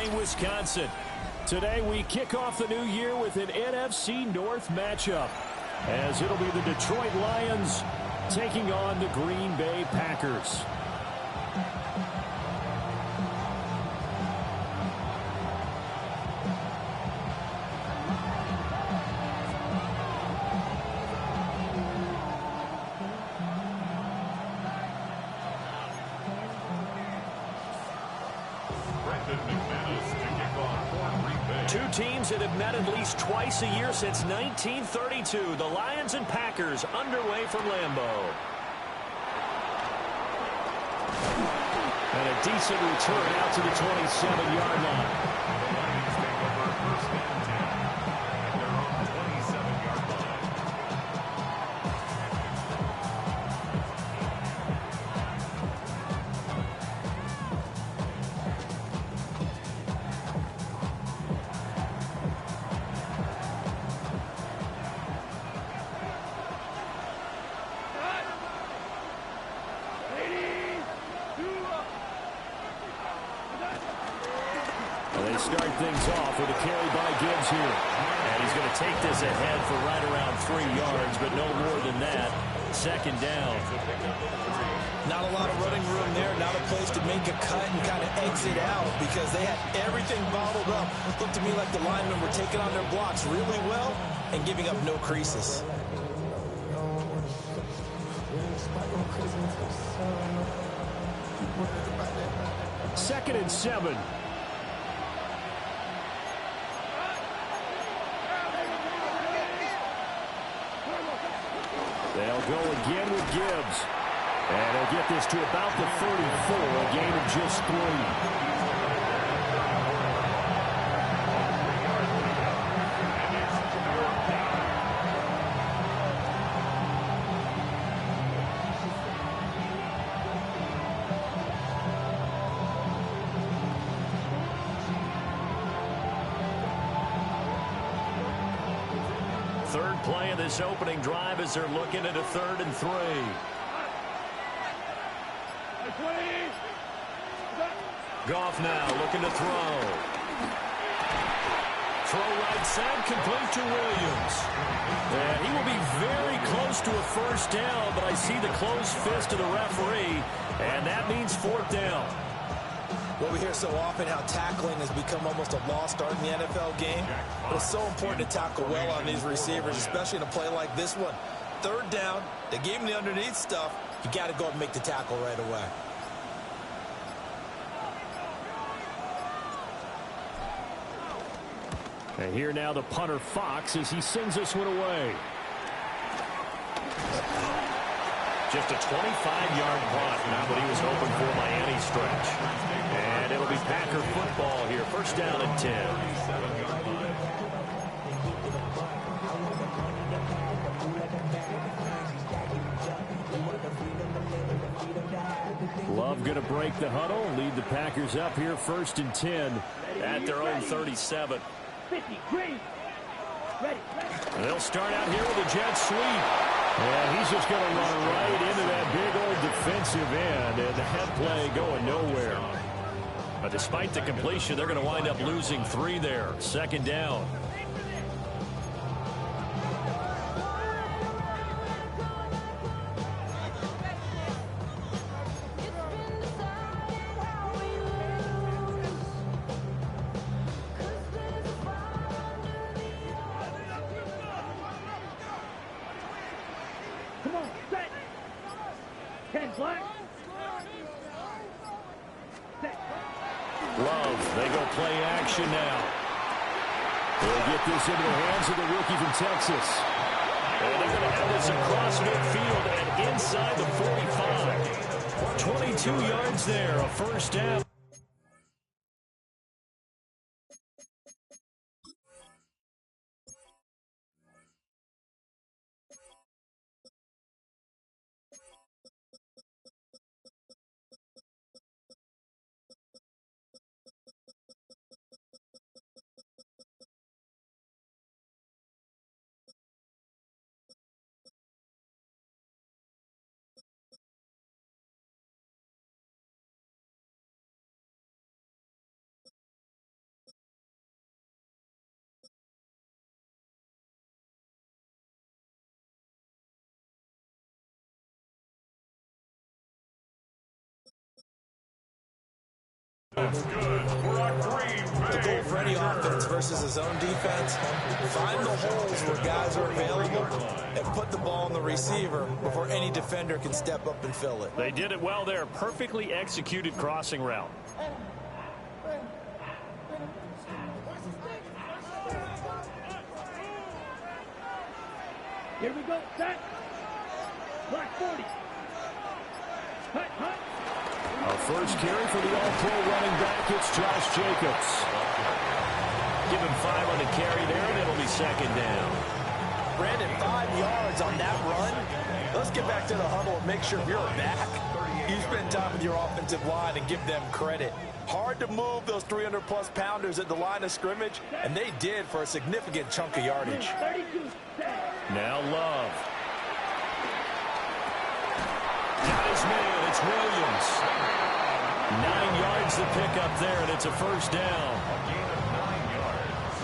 morning, Wisconsin. Today we kick off the new year with an NFC North matchup, as it'll be the Detroit Lions taking on the Green Bay Packers. Two teams that have met at least twice a year since 1932. The Lions and Packers underway from Lambeau. And a decent return out to the 27-yard line. The Lions take over first and 10 at their own 27-yard line. They start things off with a carry by Gibbs here. And he's going to take this ahead for right around 3 yards, but no more than that. Second down. Not a lot of running room there. Not a place to make a cut and kind of exit out because they had everything bottled up. Looked to me like the linemen were taking on their blocks really well and giving up no creases. Second and 7. They'll go again with Gibbs. And they'll get this to about the 34, a gain of just 3. Third play of this opening drive as they're looking at a 3rd and 3. Goff now looking to throw. Throw right side, complete to Williams. And he will be very close to a first down, but I see the closed fist of the referee, and that means 4th down. Well, we hear so often how tackling has become almost a lost art in the NFL game. But it's so important to tackle well on these receivers, especially in a play like this one. 3rd down, they gave him the underneath stuff. You got to go and make the tackle right away. And here now the punter Fox as he sends this one away. Just a 25-yard punt, not what he was hoping for by any stretch. And it'll be Packer football here. First down and 10. Love going to break the huddle, lead the Packers up here 1st and 10 at their own 37. And they'll start out here with a jet sweep. And he's just going to run right into that big old defensive end, and that play going nowhere. But despite the completion, they're going to wind up losing 3 there. 2nd down. Love, they go play action now. They'll get this into the hands of the rookie from Texas. And they're going to have this across midfield and inside the 45. 22 yards there, a first down. That's good for a Green The Bay goal for any Packer. offense versus his own defense, find the holes where guys are available and put the ball on the receiver before any defender can step up and fill it. They did it well there. Perfectly executed crossing route. Here we go. Set. Black 40. Hut, hut. Our first carry for the all-pro running back, it's Josh Jacobs. Give him 5 on the carry there, and it'll be second down. Brandon, 5 yards on that run. Let's get back to the huddle and make sure you're back. You spend time with your offensive line and give them credit. Hard to move those 300-plus pounders at the line of scrimmage, and they did for a significant chunk of yardage. 32. Now Love. Got his man. It's Williams. 9 yards to pick up there, and it's a first down. A gain of 9 yards.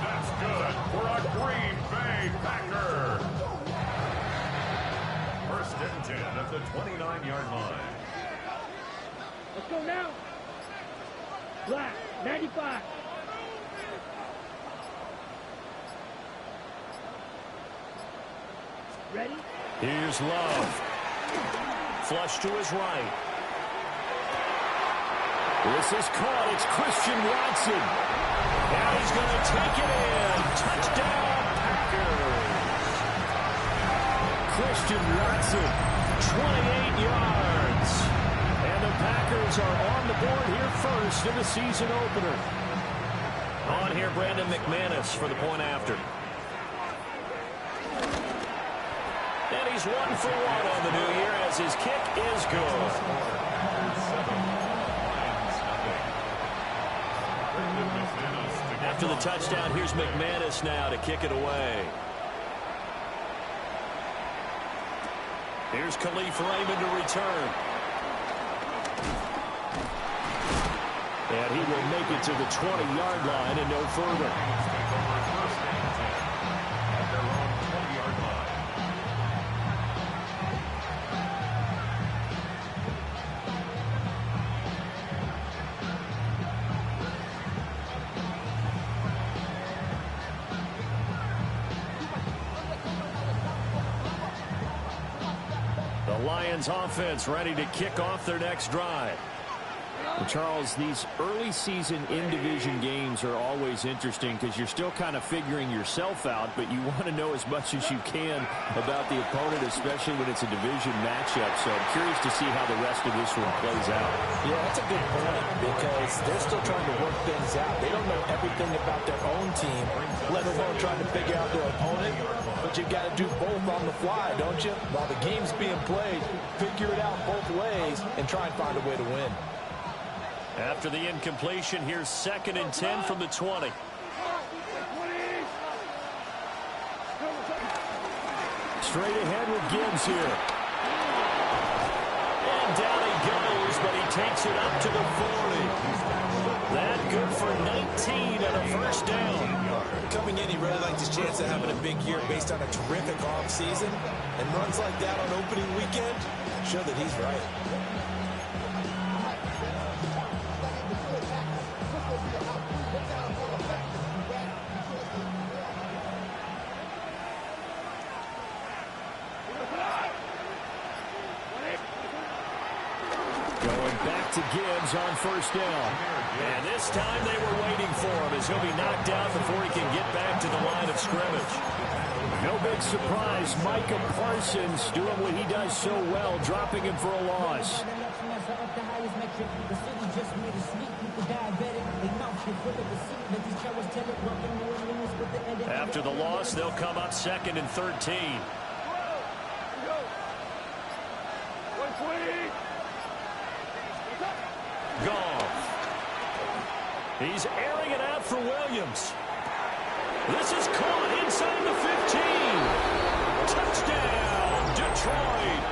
That's good for a Green Bay Packer. First and 10 at the 29-yard line. Let's go now. Black 95. Ready? Here's Love. Flush to his right. This is caught. It's Christian Watson. Now he's going to take it in. Touchdown, Packers. Christian Watson, 28 yards. and the Packers are on the board here first in the season opener. On here, Brandon McManus for the point after. And he's 1 for 1 on the new year as his kick is good. After the touchdown, here's McManus now to kick it away. Here's Khalif Raymond to return. And he will make it to the 20-yard line and no further. The Lions offense ready to kick off their next drive. And Charles, these early season in-division games are always interesting because you're still kind of figuring yourself out, but you want to know as much as you can about the opponent, especially when it's a division matchup. So I'm curious to see how the rest of this one plays out. Yeah, that's a good point because they're still trying to work things out. They don't know everything about their own team, let alone trying to figure out their opponent. But you've got to do both on the fly, don't you? While the game's being played, figure it out both ways and try and find a way to win. After the incompletion, here's 2nd and 10 from the 20. Straight ahead with Gibbs here. And down he goes, but he takes it up to the 40. That good for 19 and a first down. Coming in, he really liked his chance of having a big year based on a terrific offseason. And runs like that on opening weekend show that he's right. Going back to Gibbs on first down. And this time they were waiting for him as he'll be knocked out before he can get back to the line of scrimmage. No big surprise. Micah Parsons doing what he does so well, dropping him for a loss. After the loss, they'll come up 2nd and 13. Goff. He's airing it out for Williams. This is caught inside the 15. Touchdown, Detroit.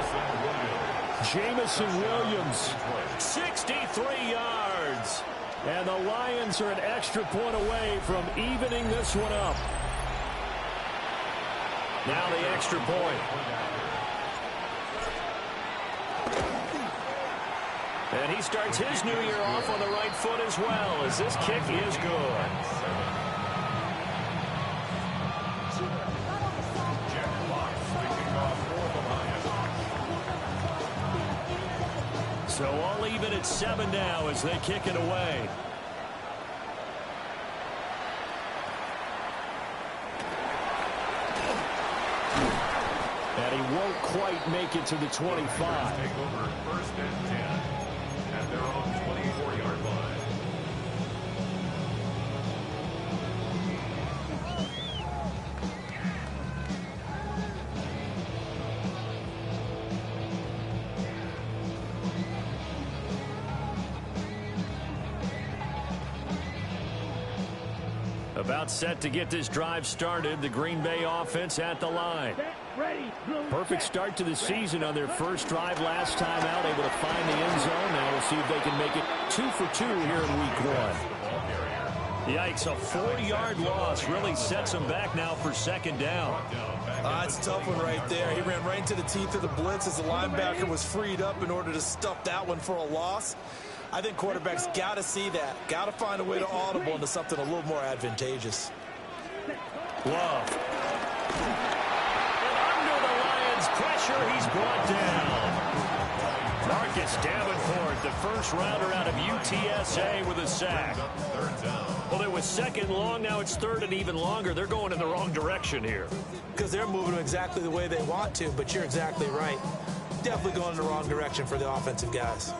Jamison Williams. 63 yards. And the Lions are an extra point away from evening this one up. Now the extra point. And he starts his new year off on the right foot as well, as this kick is good. So all even at 7 now as they kick it away. And he won't quite make it to the 25. Take over first and 10 at their own 24-yard line. About set to get this drive started. The Green Bay offense at the line. Perfect start to the season on their first drive last time out, able to find the end zone. Now we'll see if they can make it 2 for 2 here in week 1. Yikes, a 4-yard loss really sets him back now for second down. It's a tough one right there. He ran right into the teeth of the blitz as the linebacker was freed up in order to stuff that one for a loss. I think quarterbacks got to see that. Got to find a way to audible into something a little more advantageous. Love. And under the Lions' pressure, he's brought down. Marcus Davenport, the first rounder out of UTSA with a sack. Well, it was second long. Now it's third and even longer. They're going in the wrong direction here. Because they're moving them exactly the way they want to, but you're exactly right. Definitely going in the wrong direction for the offensive guys.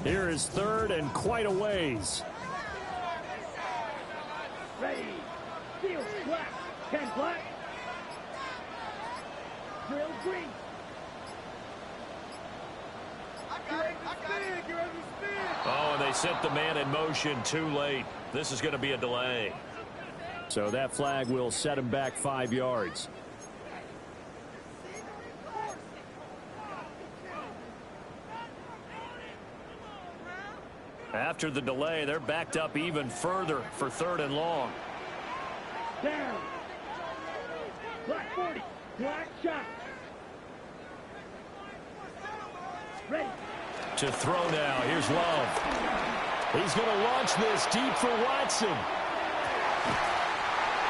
Here is third and quite a ways. Ready. Field black. 10 black. Drill green. Oh, and they set the man in motion too late. This is going to be a delay. So that flag will set him back 5 yards. After the delay, they're backed up even further for third and long. Down. Black 40. Black shot. Ready. To throw now. Here's Love. He's going to launch this deep for Watson.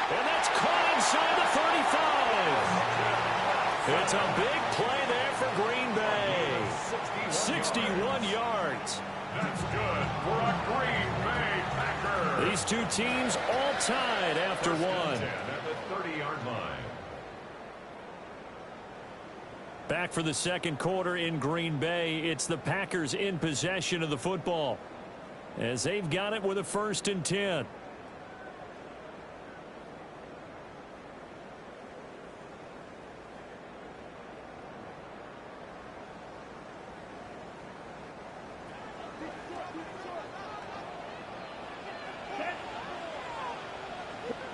And that's caught inside the 35. It's a big play there for Green Bay. 61 yards. That's good for a Green Bay Packer. These two teams all tied after one. 10 at the 30-yard line. Back for the second quarter in Green Bay. It's the Packers in possession of the football as they've got it with a 1st and 10.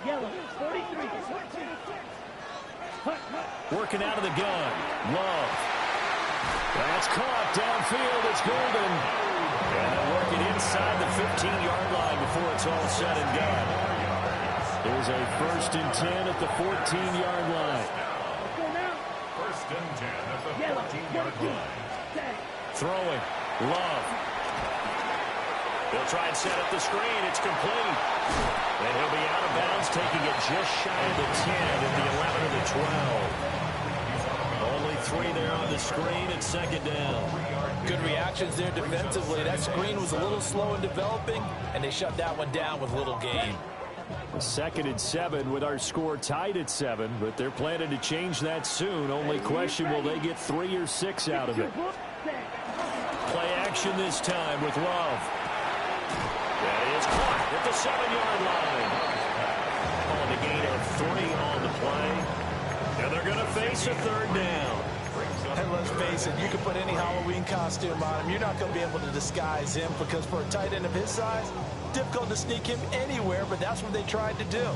Yellow. 43. Working out of the gun. Love. That's caught downfield. It's Golden. And they'll work it inside the 15-yard line before it's all said and done. There's a 1st and 10 at the 14-yard line. First and 10 at the 14-yard line. Throwing. Love. They'll try and set up the screen. It's complete. And he'll be out of bounds, taking it just shy of the 10 at the 11 of the 12. Only 3 there on the screen at second down. Good reactions there defensively. That screen was a little slow in developing, and they shut that one down with little gain. 2nd and 7 with our score tied at 7, but they're planning to change that soon. Only question, will they get 3 or 6 out of it? Play action this time with Love. That is caught at the 7-yard line. On the gain of 3 on the play. And they're going to face a 3rd down. And let's face it, you can put any Halloween costume on him. You're not going to be able to disguise him because for a tight end of his size, difficult to sneak him anywhere, but that's what they tried to do.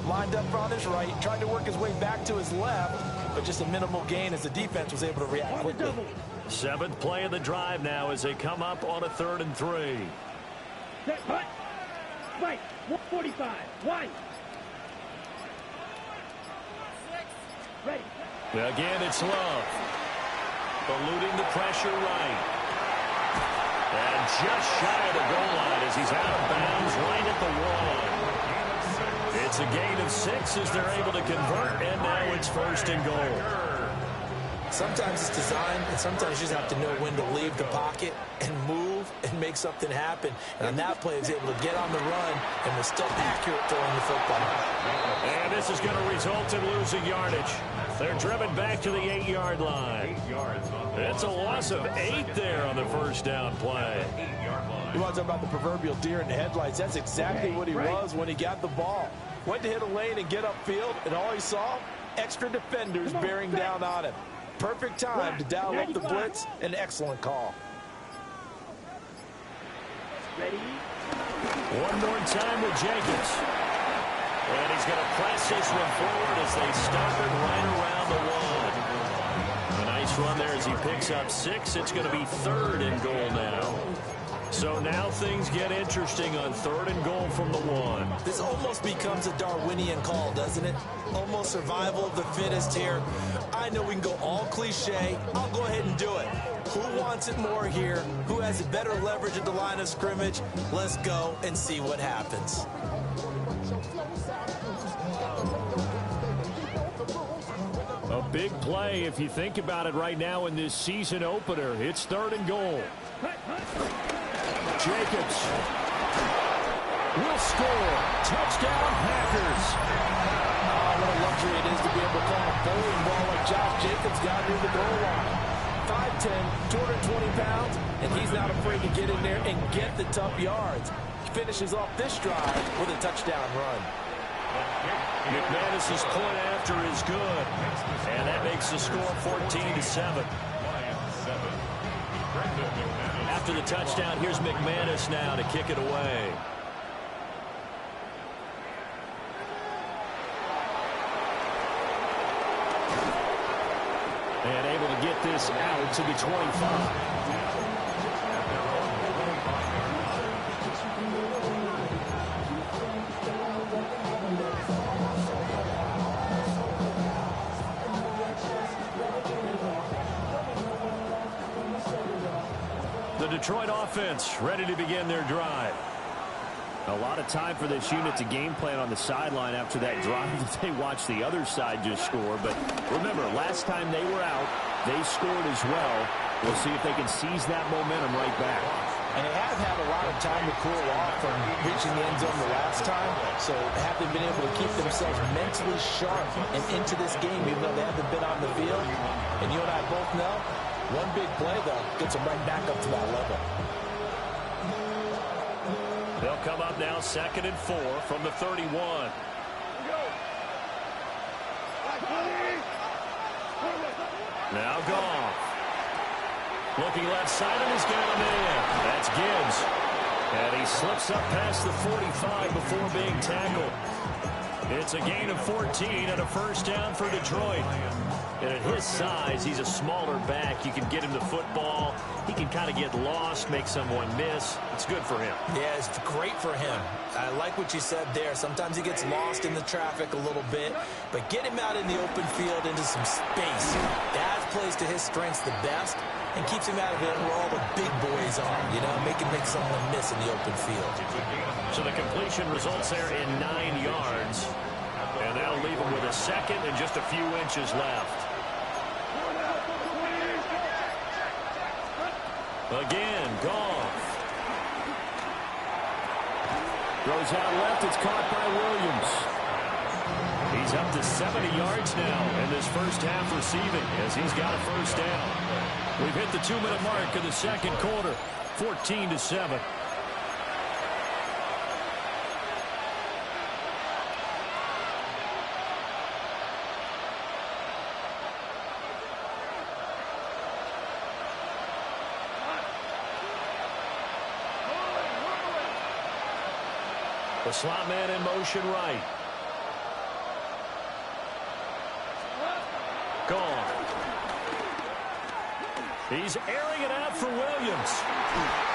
Lined up on his right, tried to work his way back to his left, but just a minimal gain as the defense was able to react quickly. 7th play of the drive now as they come up on a 3rd and 3. Set, hut. Right. 145. Wide. Ready. Again, it's Love. Eluding the pressure right. And just shy of the goal line as he's out of bounds right at the 1. It's a gain of 6 as they're able to convert, and now it's 1st and goal. Sometimes it's design, and sometimes you just have to know when to leave the pocket and move and make something happen. And on that play, he was able to get on the run and was still accurate throwing the football. And this is going to result in losing yardage. They're driven back to the 8-yard line. It's a loss of 8 there on the first down play. You want to talk about the proverbial deer in the headlights? That's exactly what he was when he got the ball. Went to hit a lane and get upfield, and all he saw, extra defenders bearing down on him. Perfect time to dial up the blitz. An excellent call. Ready? One more time with Jacobs. And he's going to press this one forward as they stop it right around the 1. A nice run there as he picks up 6. It's going to be 3rd and goal now. So now things get interesting on 3rd and goal from the 1. This almost becomes a Darwinian call, doesn't it? Almost survival of the fittest here. I know we can go all cliche. I'll go ahead and do it. Who wants it more here? Who has a better leverage at the line of scrimmage? Let's go and see what happens. A big play if you think about it right now in this season opener. It's 3rd and goal. Jacobs will score. Touchdown, Packers. Oh, what a luxury it is to be able to call a bowling ball like Josh Jacobs got near the goal line. 5'10", 220 pounds, and he's not afraid to get in there and get the tough yards. He finishes off this drive with a touchdown run. McManus's point after is good, and that makes the score 14-7. After the touchdown, here's McManus now to kick it away. And able to get this out to the 25. The Detroit offense ready to begin their drive. A lot of time for this unit to game plan on the sideline after that drive that they watched the other side just score. But remember, last time they were out, they scored as well. We'll see if they can seize that momentum right back. And they have had a lot of time to cool off from reaching the end zone the last time. So have they been able to keep themselves mentally sharp and into this game, even though they haven't been on the field? And you and I both know, one big play, though, gets them right back up to that level. They'll come up now 2nd and 4 from the 31. Now Goff. Looking left side and he's got a man. That's Gibbs. And he slips up past the 45 before being tackled. It's a gain of 14 and a first down for Detroit. And at his size, he's a smaller back. You can get him the football. He can kind of get lost, make someone miss. It's good for him. Yeah, it's great for him. I like what you said there. Sometimes he gets lost in the traffic a little bit, but get him out in the open field into some space. That plays to his strengths the best and keeps him out of it where all the big boys are, you know, make someone miss in the open field. So the completion results there in 9 yards. And that'll leave him with a second and just a few inches left. Again, Goff. Throws out left. It's caught by Williams. He's up to 70 yards now in this first half receiving as he's got a first down. We've hit the 2-minute mark in the second quarter, 14-7. The slot man in motion right. Gone. He's airing it out for Williams.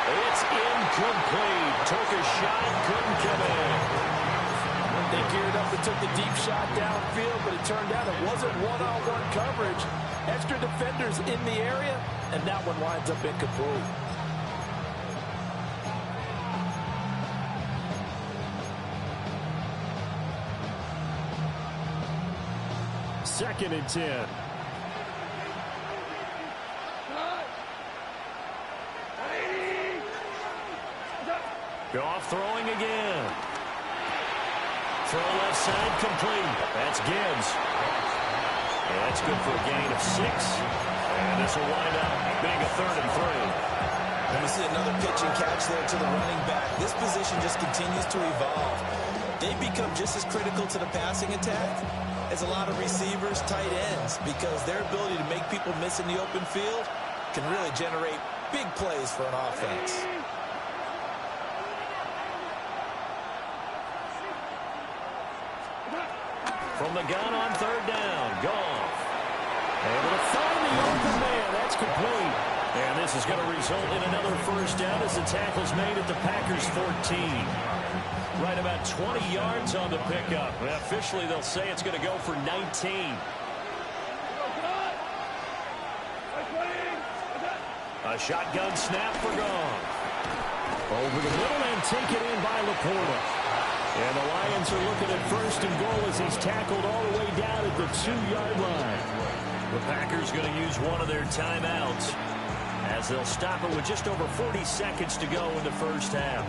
It's incomplete. Took a shot, couldn't come in. They geared up and took the deep shot downfield, but it turned out it wasn't one-on-one coverage. Extra defenders in the area, and that one winds up incomplete. Second and 10. Goff throwing again. Throw left side complete. That's Gibbs. And that's good for a gain of 6. And this will wind up being a 3rd and 3. And we see another pitch and catch there to the running back. This position just continues to evolve. They become just as critical to the passing attack as a lot of receivers, tight ends, because their ability to make people miss in the open field can really generate big plays for an offense. From the gun on 3rd down, Goff. Able to find the open man. That's complete. And this is going to result in another 1st down as the tackle's made at the Packers' 14. Right about 20 yards on the pickup. And officially, they'll say it's going to go for 19. A shotgun snap for Goff. Over the middle and taken in by Laporta. And the Lions are looking at 1st and goal as he's tackled all the way down at the 2-yard line. The Packers going to use one of their timeouts as they'll stop it with just over 40 seconds to go in the 1st half.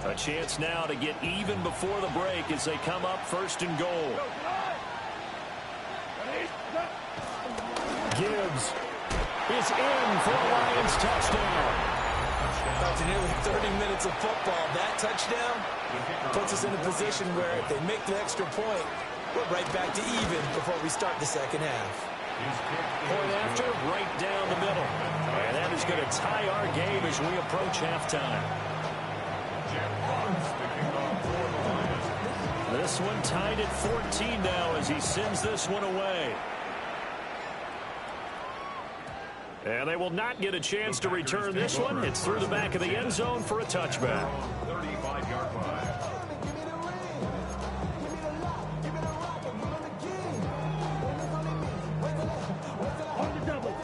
A chance now to get even before the break as they come up 1st and goal. Gibbs is in for a Lions touchdown. After nearly 30 minutes of football, that touchdown puts us in a position where if they make the extra point, we're right back to even before we start the 2nd half. Point after, right down the middle. And that is going to tie our game as we approach halftime. This one tied at 14 now as he sends this one away. And they will not get a chance to return this one. It's through the back of the end zone for a touchback. 35-yard line.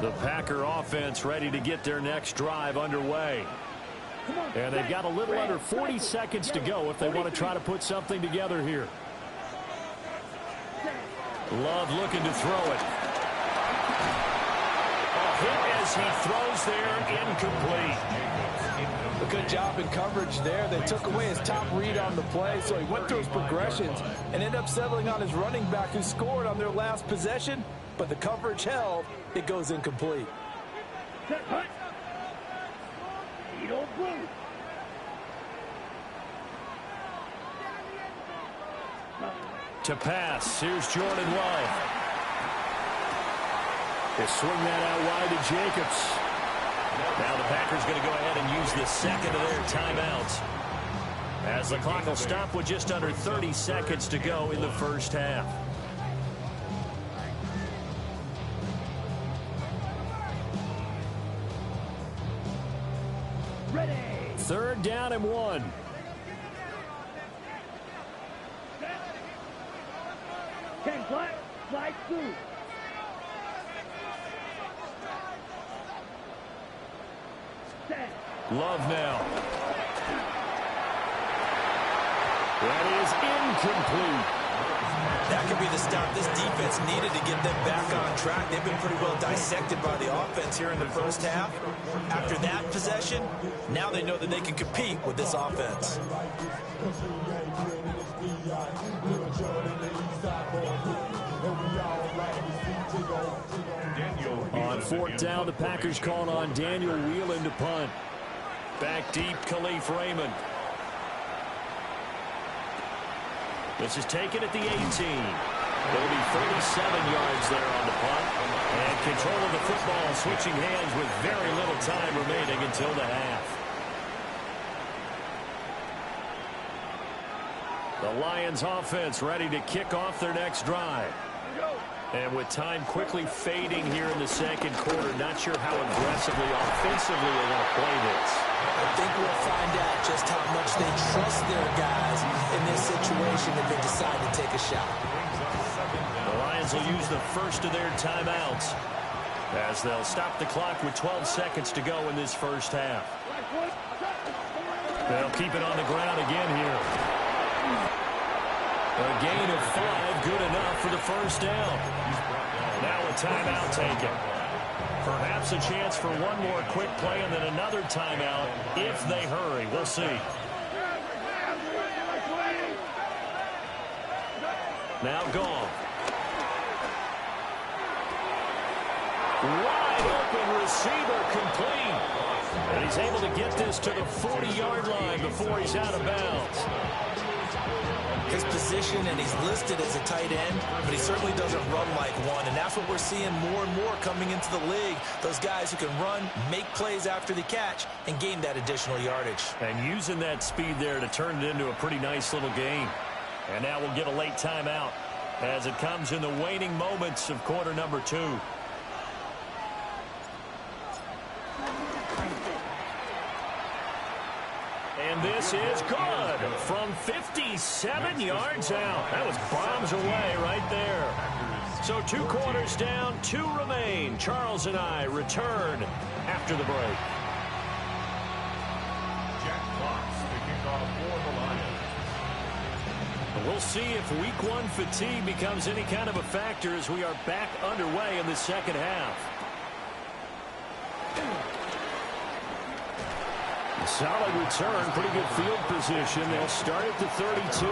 The Packer offense ready to get their next drive underway. And they've got a little under 40 seconds to go if they want to try to put something together here. Love looking to throw it. Hit as he throws there, incomplete. A good job in coverage there. They took away his top read on the play, so he went through his progressions and ended up settling on his running back who scored on their last possession, but the coverage held. It goes incomplete. To pass, here's Jordan Love. They swing that out wide to Jacobs. Now the Packers going to go ahead and use the 2nd of their timeouts as the clock will stop with just under 30 seconds to go in the 1st half. Ready. 3rd down and 1. Ten flat. Slide through. Love now. That is incomplete. That could be the stop this defense needed to get them back on track. They've been pretty well dissected by the offense here in the 1st half. After that possession, now they know that they can compete with this offense. On 4th down, the Packers calling on Daniel Whelan to punt. Back deep, Khalif Raymond. This is taken at the 18. It'll be 37 yards there on the punt. And control of the football switching hands with very little time remaining until the half. The Lions offense ready to kick off their next drive. And with time quickly fading here in the second quarter, not sure how aggressively, offensively they want to play this. I think we'll find out just how much they trust their guys in this situation if they decide to take a shot. The Lions will use the first of their timeouts as they'll stop the clock with 12 seconds to go in this first half. They'll keep it on the ground again here. A gain of 5, good enough for the first down. Now a timeout taken. Perhaps a chance for one more quick play and then another timeout if they hurry. We'll see. Now gone. Wide open receiver complete. And he's able to get this to the 40-yard line before he's out of bounds. His position, and he's listed as a tight end, but he certainly doesn't run like one, and that's what we're seeing more and more coming into the league. Those guys who can run, make plays after the catch, and gain that additional yardage. And using that speed there to turn it into a pretty nice little game. And now we'll get a late timeout as it comes in the waning moments of quarter number 2. And this is good from 57 yards out. That was bombs away right there. So 2 quarters down, 2 remain. Charles and I return after the break. Jack Fox kicking off for the Lions. We'll see if week 1 fatigue becomes any kind of a factor as we are back underway in the second half. Solid return, pretty good field position. They'll start at the 32.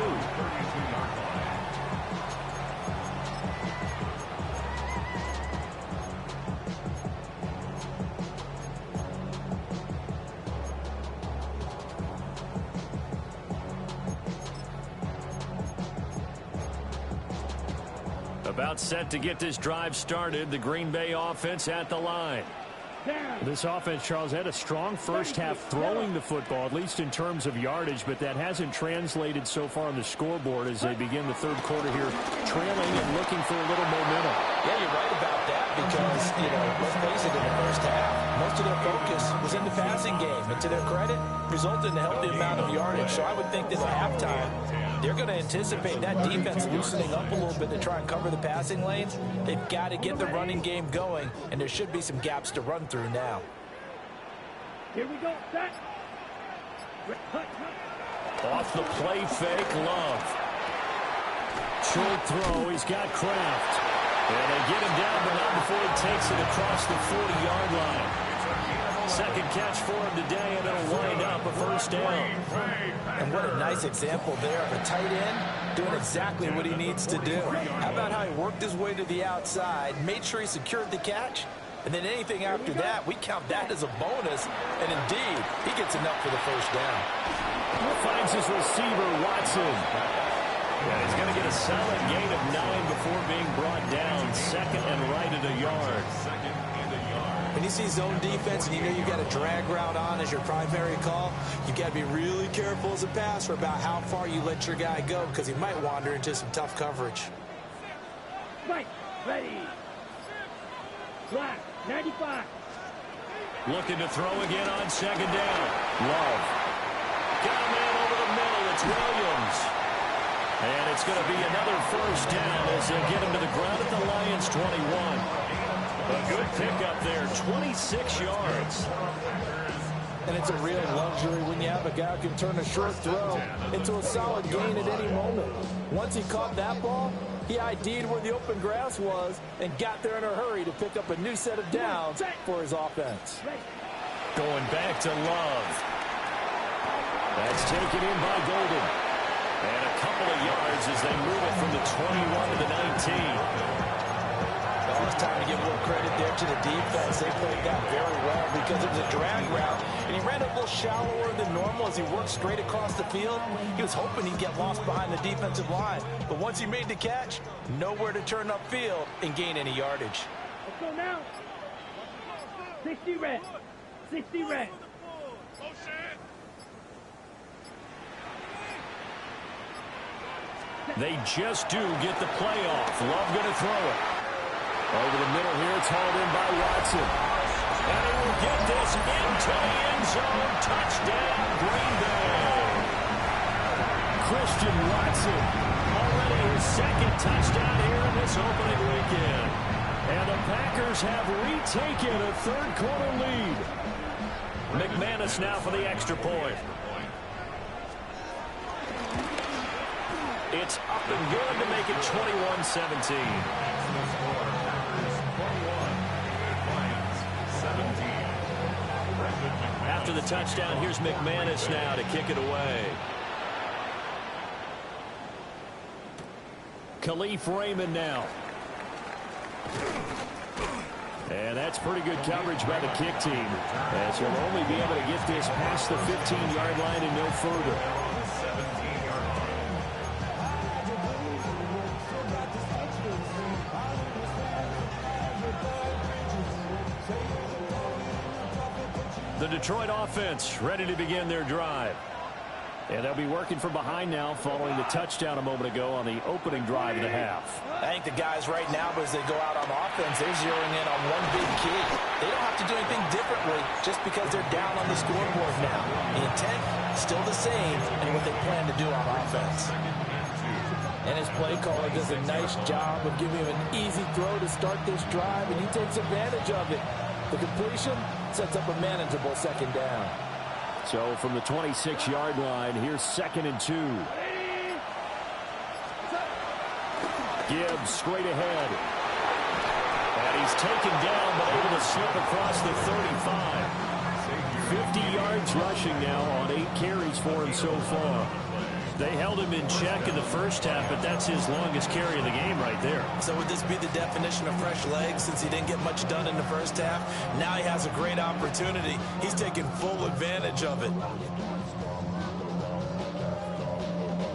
About set to get this drive started. The Green Bay offense at the line. This offense, Charles, had a strong first half throwing the football, at least in terms of yardage, but that hasn't translated so far on the scoreboard as they begin the third quarter here, trailing and looking for a little momentum. Yeah, you're right about that because, let's face it, in the first half, most of their focus was in the passing game, and to their credit, resulted in a healthy amount of yardage. So I would think that at halftime, they're going to anticipate that defense loosening up a little bit to try and cover the passing lanes. They've got to get the running game going, and there should be some gaps to run through now. Here we go. Set. Off the play fake, Love. Short throw, he's got Kraft. And they get him down, but not before he takes it across the 40-yard line. Second catch for him today, and it'll wind up a first down. And what a nice example there of a tight end doing exactly what he needs to do. How about how he worked his way to the outside, made sure he secured the catch, and then anything after that, we count that as a bonus. And indeed, he gets enough for the first down. Finds his receiver, Watson. And he's going to get a solid gain of 9 before being brought down. Second and right at a yard. When you see zone defense and you know you've got a drag route on as your primary call, you've got to be really careful as a passer about how far you let your guy go because he might wander into some tough coverage. Right. Ready. Black. 95. Looking to throw again on second down. Love. Got a man over the middle. It's Williams. And it's going to be another first down as they'll get him to the ground at the Lions 21. A good pickup there, 26 yards. And it's a real luxury when you have a guy who can turn a short throw into a solid gain at any moment. Once he caught that ball, he ID'd where the open grass was and got there in a hurry to pick up a new set of downs for his offense. Going back to Love. That's taken in by Golden. And a couple of yards as they move it from the 21 to the 19. It's time to give a little credit there to the defense. They played that very well because it was a drag route, and he ran a little shallower than normal as he worked straight across the field. He was hoping he'd get lost behind the defensive line, but once he made the catch, nowhere to turn upfield and gain any yardage. Let's go now. 60 red. 60 red. They just do get the play off. Love going to throw it. Over the middle here, it's hauled in by Watson. And he will get this into the end zone. Touchdown, Green Bay. Christian Watson. Already his second touchdown here in this opening weekend. And the Packers have retaken a third-quarter lead. McManus now for the extra point. It's up and good to make it 21-17. After the touchdown, here's McManus now to kick it away. Khalif Raymond now. And that's pretty good coverage by the kick team, as he'll only be able to get this past the 15-yard line and no further. The Detroit offense ready to begin their drive. And they'll be working from behind now following the touchdown a moment ago on the opening drive of the half. I think the guys right now, as they go out on offense, they're zeroing in on one big key. They don't have to do anything differently just because they're down on the scoreboard now. The intent, still the same, and what they plan to do on offense. And his play caller does a nice job of giving him an easy throw to start this drive, and he takes advantage of it. The completion sets up a manageable second down. So from the 26-yard line, here's 2nd and 2. Gibbs straight ahead. And he's taken down, but able to slip across the 35. 50 yards rushing now on 8 carries for him so far. They held him in check in the first half, but that's his longest carry of the game right there. So would this be the definition of fresh legs since he didn't get much done in the first half? Now he has a great opportunity. He's taking full advantage of it.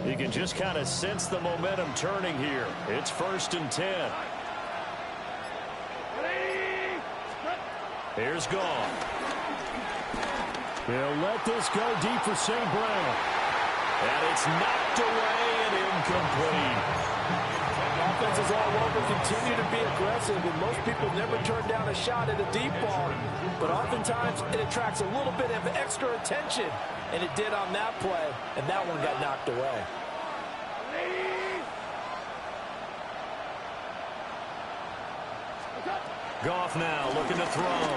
You can just kind of sense the momentum turning here. It's 1st and 10. Here's Goff. They'll let this go deep for St. Brown. And it's knocked away and incomplete. Offenses all over continue to be aggressive, and most people never turn down a shot at a deep ball. But oftentimes, it attracts a little bit of extra attention, and it did on that play, and that one got knocked away. Goff now looking to throw.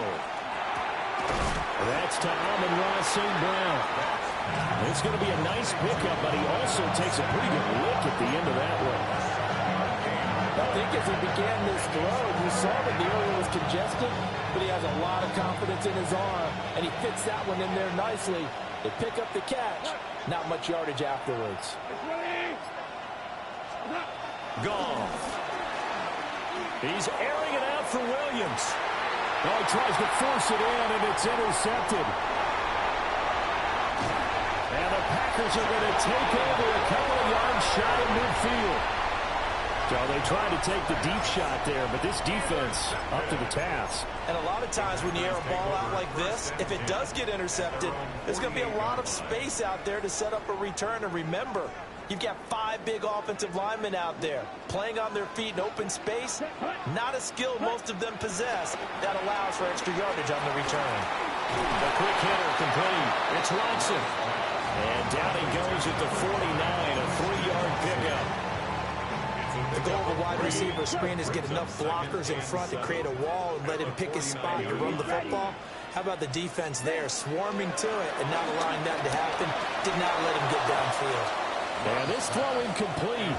That's to Amon-Ra St. Brown. It's going to be a nice pickup, but he also takes a pretty good lick at the end of that one. I think as he began this throw, you saw that the area was congested, but he has a lot of confidence in his arm, and he fits that one in there nicely. They pick up the catch. Not much yardage afterwards. Goff. He's airing it out for Williams. Oh, he tries to force it in, and it's intercepted. And the Packers are going to take over a couple of yards shot in midfield. So they tried to take the deep shot there, but this defense up to the task. And a lot of times when you air a ball out like this, if it does get intercepted, there's going to be a lot of space out there to set up a return. And remember, you've got 5 big offensive linemen out there playing on their feet in open space. Not a skill most of them possess that allows for extra yardage on the return. The quick hitter complete. It's Watson. And down he goes at the 49, a 3-yard pickup. The goal of a wide receiver screen is get enough blockers in front to create a wall and let him pick his spot to run the football. How about the defense there, swarming to it and not allowing that to happen? Did not let him get downfield. And this throw incomplete.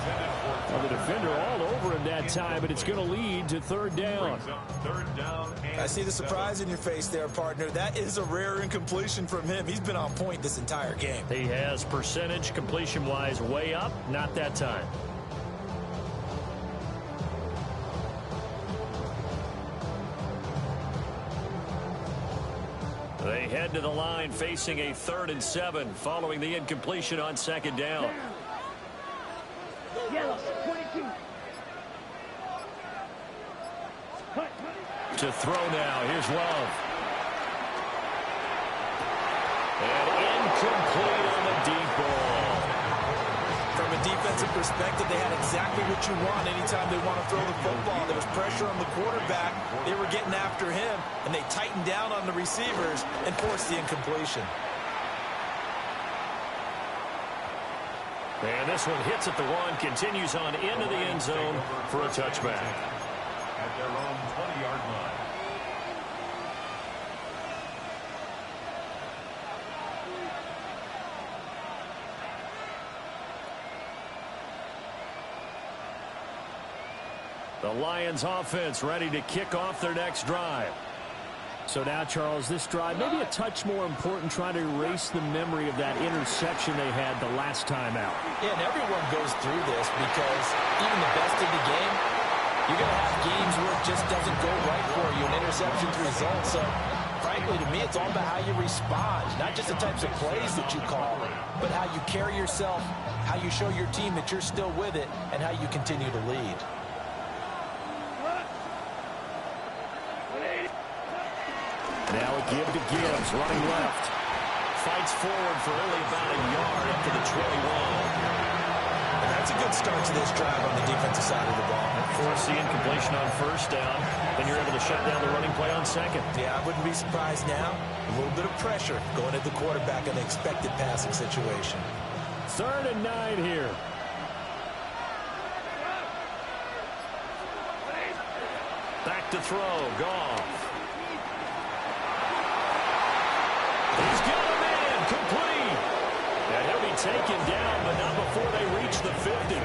Well, the defender all over him that time, but it's going to lead to 3rd down. I see the surprise in your face there, partner. That is a rare incompletion from him. He's been on point this entire game. He has percentage completion-wise way up, not that time. They head to the line facing a 3rd and 7 following the incompletion on 2nd down. Yellow, 22. To throw now. Here's Love. And incomplete on the deep ball. From a defensive defensive perspective, they had exactly what you want anytime they want to throw the football. There was pressure on the quarterback. They were getting after him, and they tightened down on the receivers and forced the incompletion. And this one hits at the 1, continues on into the end zone for a touchback. At their own 20-yard line. The Lions offense ready to kick off their next drive. So now, Charles, this drive maybe a touch more important, trying to erase the memory of that interception they had the last time out. Yeah, and everyone goes through this because even the best in the game, you're going to have games where it just doesn't go right for you, and interceptions result. So, frankly, to me, it's all about how you respond, not just the types of plays that you call, but how you carry yourself, how you show your team that you're still with it, and how you continue to lead. Now a give to Gibbs, running left. Fights forward for only about a yard up to the 21. And that's a good start to this drive on the defensive side of the ball. Force the incompletion on first down. Then you're able to shut down the running play on second. Yeah, I wouldn't be surprised now. A little bit of pressure going at the quarterback in the expected passing situation. 3rd and 9 here. Back to throw, Goff. He's got a man, complete. And he'll be taken down, but not before they reach the 50.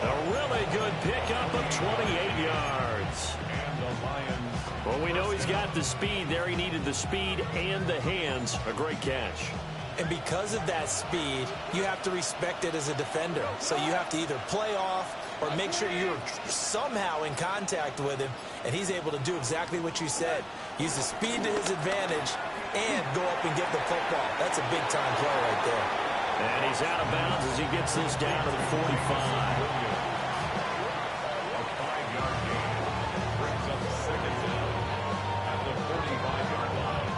A really good pickup of 28 yards. And the Lions. Well, we know he's got the speed there. He needed the speed and the hands. A great catch. And because of that speed, you have to respect it as a defender. So you have to either play off or make sure you're somehow in contact with him, and he's able to do exactly what you said. Use the speed to his advantage and go up and get the football. That's a big-time play right there. And he's out of bounds as he gets this down to the 45. A 5-yard gain brings up 2nd down at the 45-yard line.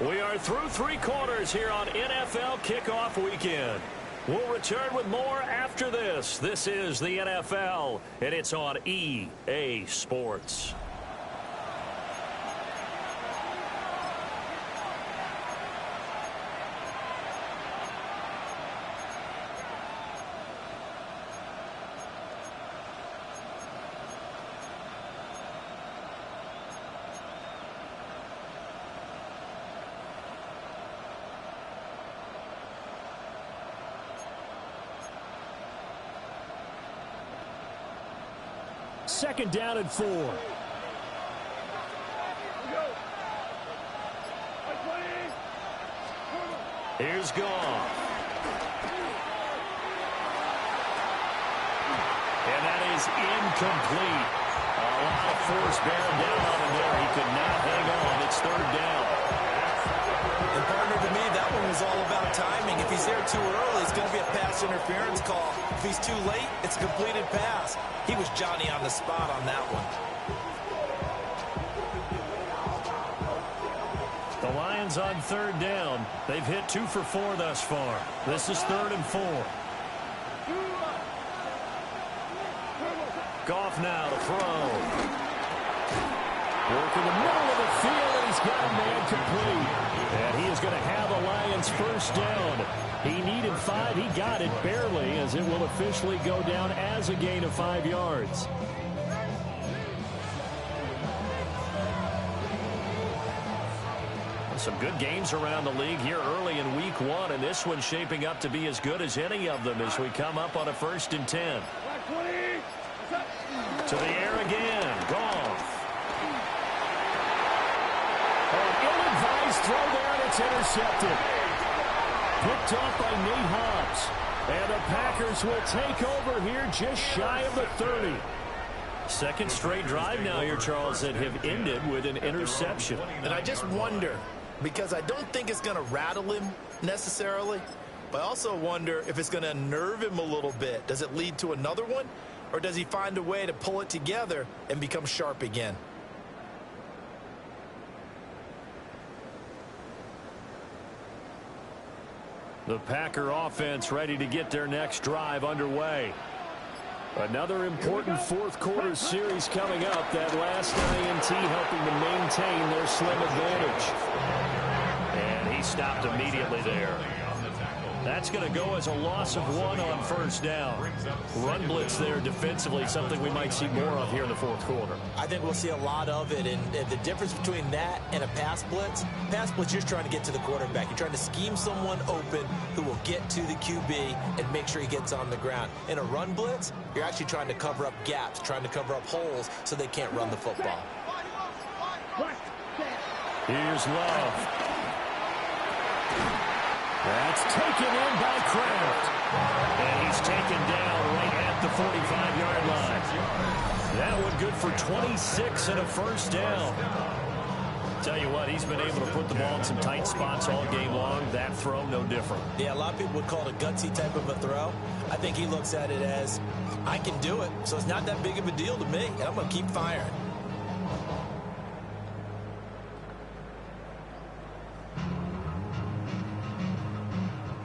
We are through 3 quarters here on NFL Kickoff Weekend. We'll return with more after this. This is the NFL, and it's on EA Sports. Second down and 4. Here's Goff. And that is incomplete. A lot of force bearing down on him there. He could not hang on. It's 3rd down. And partner, to me, that one was all about timing. If he's there too early, it's going to be a pass interference call. If he's too late, it's a completed pass. He was Johnny on the spot on that one. The Lions on 3rd down. They've hit 2 for 4 thus far. This is 3rd and 4. Goff now to throw. Work in the middle of the field, and he's got a man complete. And he is going to have the Lions first down. He needed 5. He got it barely, as it will officially go down as a gain of 5 yards. Some good games around the league here early in week 1, and this one's shaping up to be as good as any of them as we come up on a 1st and 10. To the air again. Goff. An ill-advised throw there, and it's intercepted. Picked off by Nate Hobbs. And the Packers will take over here just shy of the 30. Second straight drive now here, Charles, that have ended with an interception. And I just wonder, because I don't think it's going to rattle him necessarily, But I also wonder if it's going to unnerve him a little bit. Does it lead to another one? Or does he find a way to pull it together and become sharp again? The Packer offense ready to get their next drive underway. Another important fourth quarter series coming up. That last INT helping to maintain their slim advantage. And he stopped immediately there. That's going to go as a loss of 1 on first down. Run blitz there defensively, something we might see more of here in the fourth quarter. I think we'll see a lot of it, and the difference between that and a pass blitz, you're trying to get to the quarterback. You're trying to scheme someone open who will get to the QB and make sure he gets on the ground. In a run blitz, you're actually trying to cover up gaps, trying to cover up holes so they can't run the football. Here's Love. That's taken in by Kraft. And he's taken down right at the 45-yard line. That one good for 26 and a first down. Tell you what, he's been able to put the ball in some tight spots all game long. That throw, no different. Yeah, a lot of people would call it a gutsy type of a throw. I think he looks at it as, I can do it, so it's not that big of a deal to me, and I'm going to keep firing.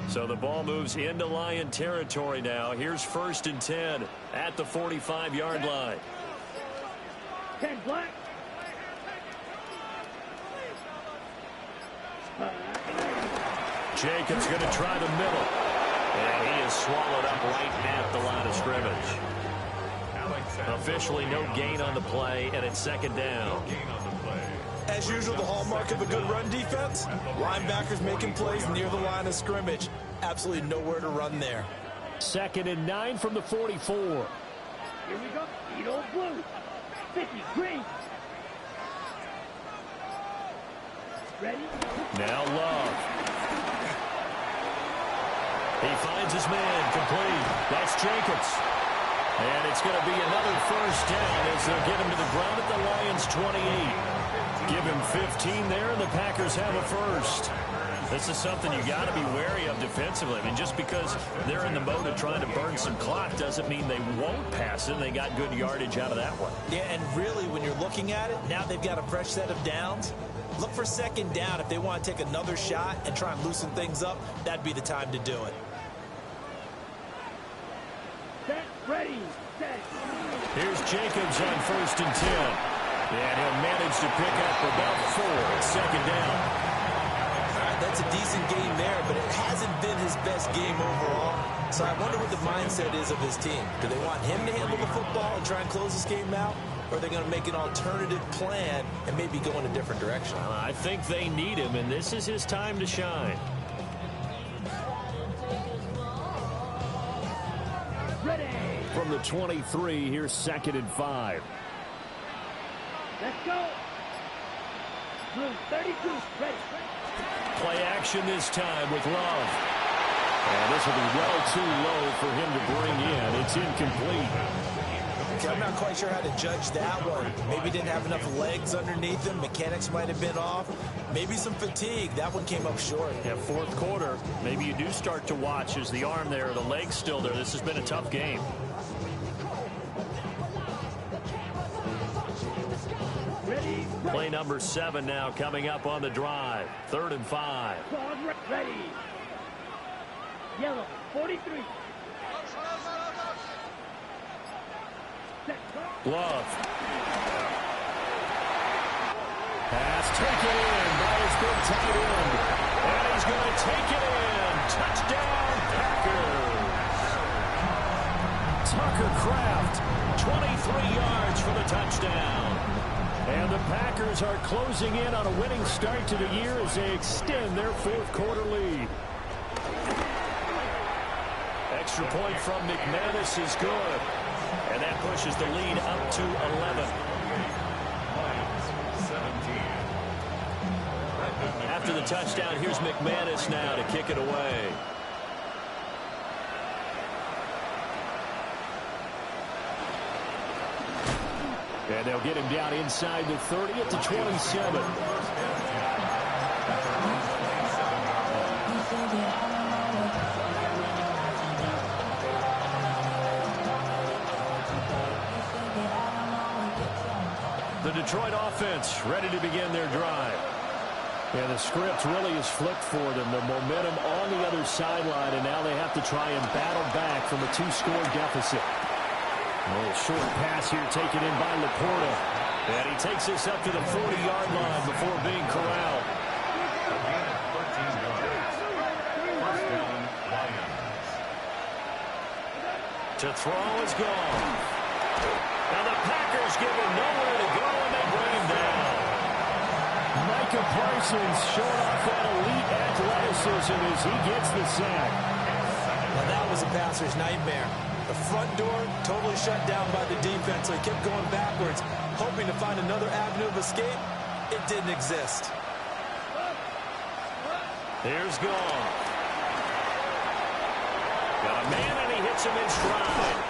So the ball moves into Lion territory now. Here's 1st and 10 at the 45-yard line. 10 black. Jacobs going to try the middle. And he is swallowed up right at the line of scrimmage. Officially no gain on the play, and it's 2nd down. As usual, the hallmark of a good run defense, linebackers making plays near the line of scrimmage. Absolutely nowhere to run there. 2nd and 9 from the 44. Here we go. Eat old blue. 50 green. Ready? Now Love. He finds his man complete. That's Jacobs. And it's going to be another first down as they'll get him to the ground at the Lions' 28. Give him 15 there, and the Packers have a first. This is something you got to be wary of defensively. I mean, just because they're in the mode of trying to burn some clock doesn't mean they won't pass it. They got good yardage out of that one. Yeah, and really, when you're looking at it, now they've got a fresh set of downs. Look for 2nd down. If they want to take another shot and try and loosen things up, that'd be the time to do it. Set. Ready. Set. Here's Jacobs on 1st and 10. And he'll manage to pick up about 4 at 2nd down. All right, that's a decent game there, but it hasn't been his best game overall. So I wonder what the mindset is of his team. Do they want him to handle the football and try and close this game out? Or are they going to make an alternative plan and maybe go in a different direction? I think they need him, and this is his time to shine. Ready. From the 23, here's 2nd and 5. Let's go. Blue 32. Ready. Play action this time with Love. And this will be well too low for him to bring in. It's incomplete. Okay, I'm not quite sure how to judge that one. Maybe didn't have enough legs underneath him. Mechanics might have been off. Maybe some fatigue. That one came up short. Yeah, fourth quarter, maybe you do start to watch as the arm there, the leg's still there. This has been a tough game. Ready. Play number 7 now coming up on the drive. 3rd and 5. Ready. Yellow 43. Love. Pass taken in by his big tight end. And he's going to take it in. Touchdown, Packers. Tucker Kraft, 23 yards for the touchdown. And the Packers are closing in on a winning start to the year as they extend their fourth quarter lead. Extra point from McManus is good. And that pushes the lead up to 11. After the touchdown, here's McManus now to kick it away. And they'll get him down inside the 30 at the 27. The Detroit offense ready to begin their drive. Yeah, the script really is flipped for them. The momentum on the other sideline, and now they have to try and battle back from a 2-score deficit. A little short pass here taken in by Laporta. And he takes this up to the 40-yard line before being corralled. To throw is gone. Now the Packers give him nowhere to go, and they bring him down. Micah Parsons showing off that elite athleticism as he gets the sack. Now that was a passer's nightmare. The front door totally shut down by the defense, so he kept going backwards, hoping to find another avenue of escape. It didn't exist. Here's Gone. Got a man, and he hits him in stride.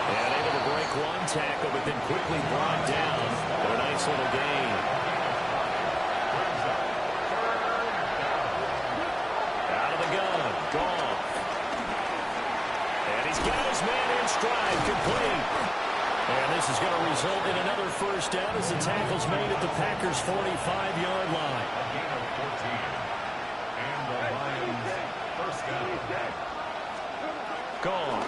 And able to break one tackle, but then quickly brought down for a nice little gain. Out of the gun. Gone. And he's got his man in stride, complete. And this is going to result in another first down as the tackle's made at the Packers' 45-yard line. And the Lions first down. Gone.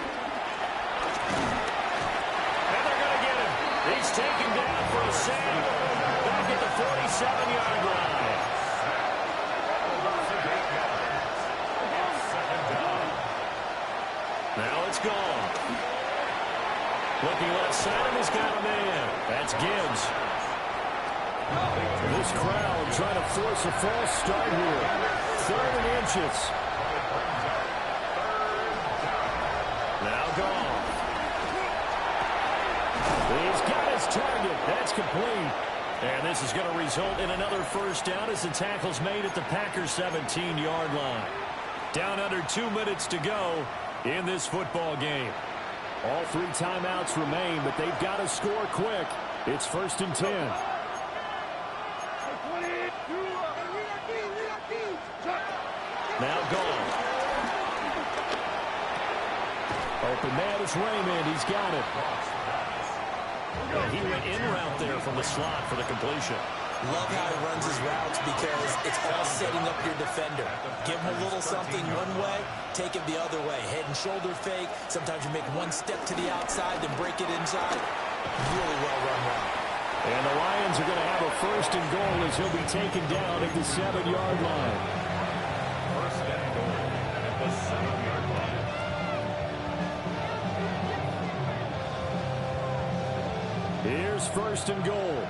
And they're going to get him. He's taken down for a sack back at the 47-yard line. Now it's Gone. Looking left side, and he's got a man. That's Gibbs. This crowd trying to force a false start here. 3rd and inches. Now Gone. He's got his target. That's complete. And this is going to result in another first down as the tackle's made at the Packers' 17-yard line. Down under 2 minutes to go in this football game. All 3 timeouts remain, but they've got to score quick. It's 1st and 10. Now Gone. Open man is Raymond. He's got it. And he went in route there from the slot for the completion. Love how he runs his routes because it's all setting up your defender. Give him a little something one way, take it the other way. Head and shoulder fake. Sometimes you make one step to the outside, then break it inside. Really well run route. And the Lions are going to have a 1st and goal as he'll be taken down at the 7-yard line. First and goal at the 7-yard line. Here's 1st and goal.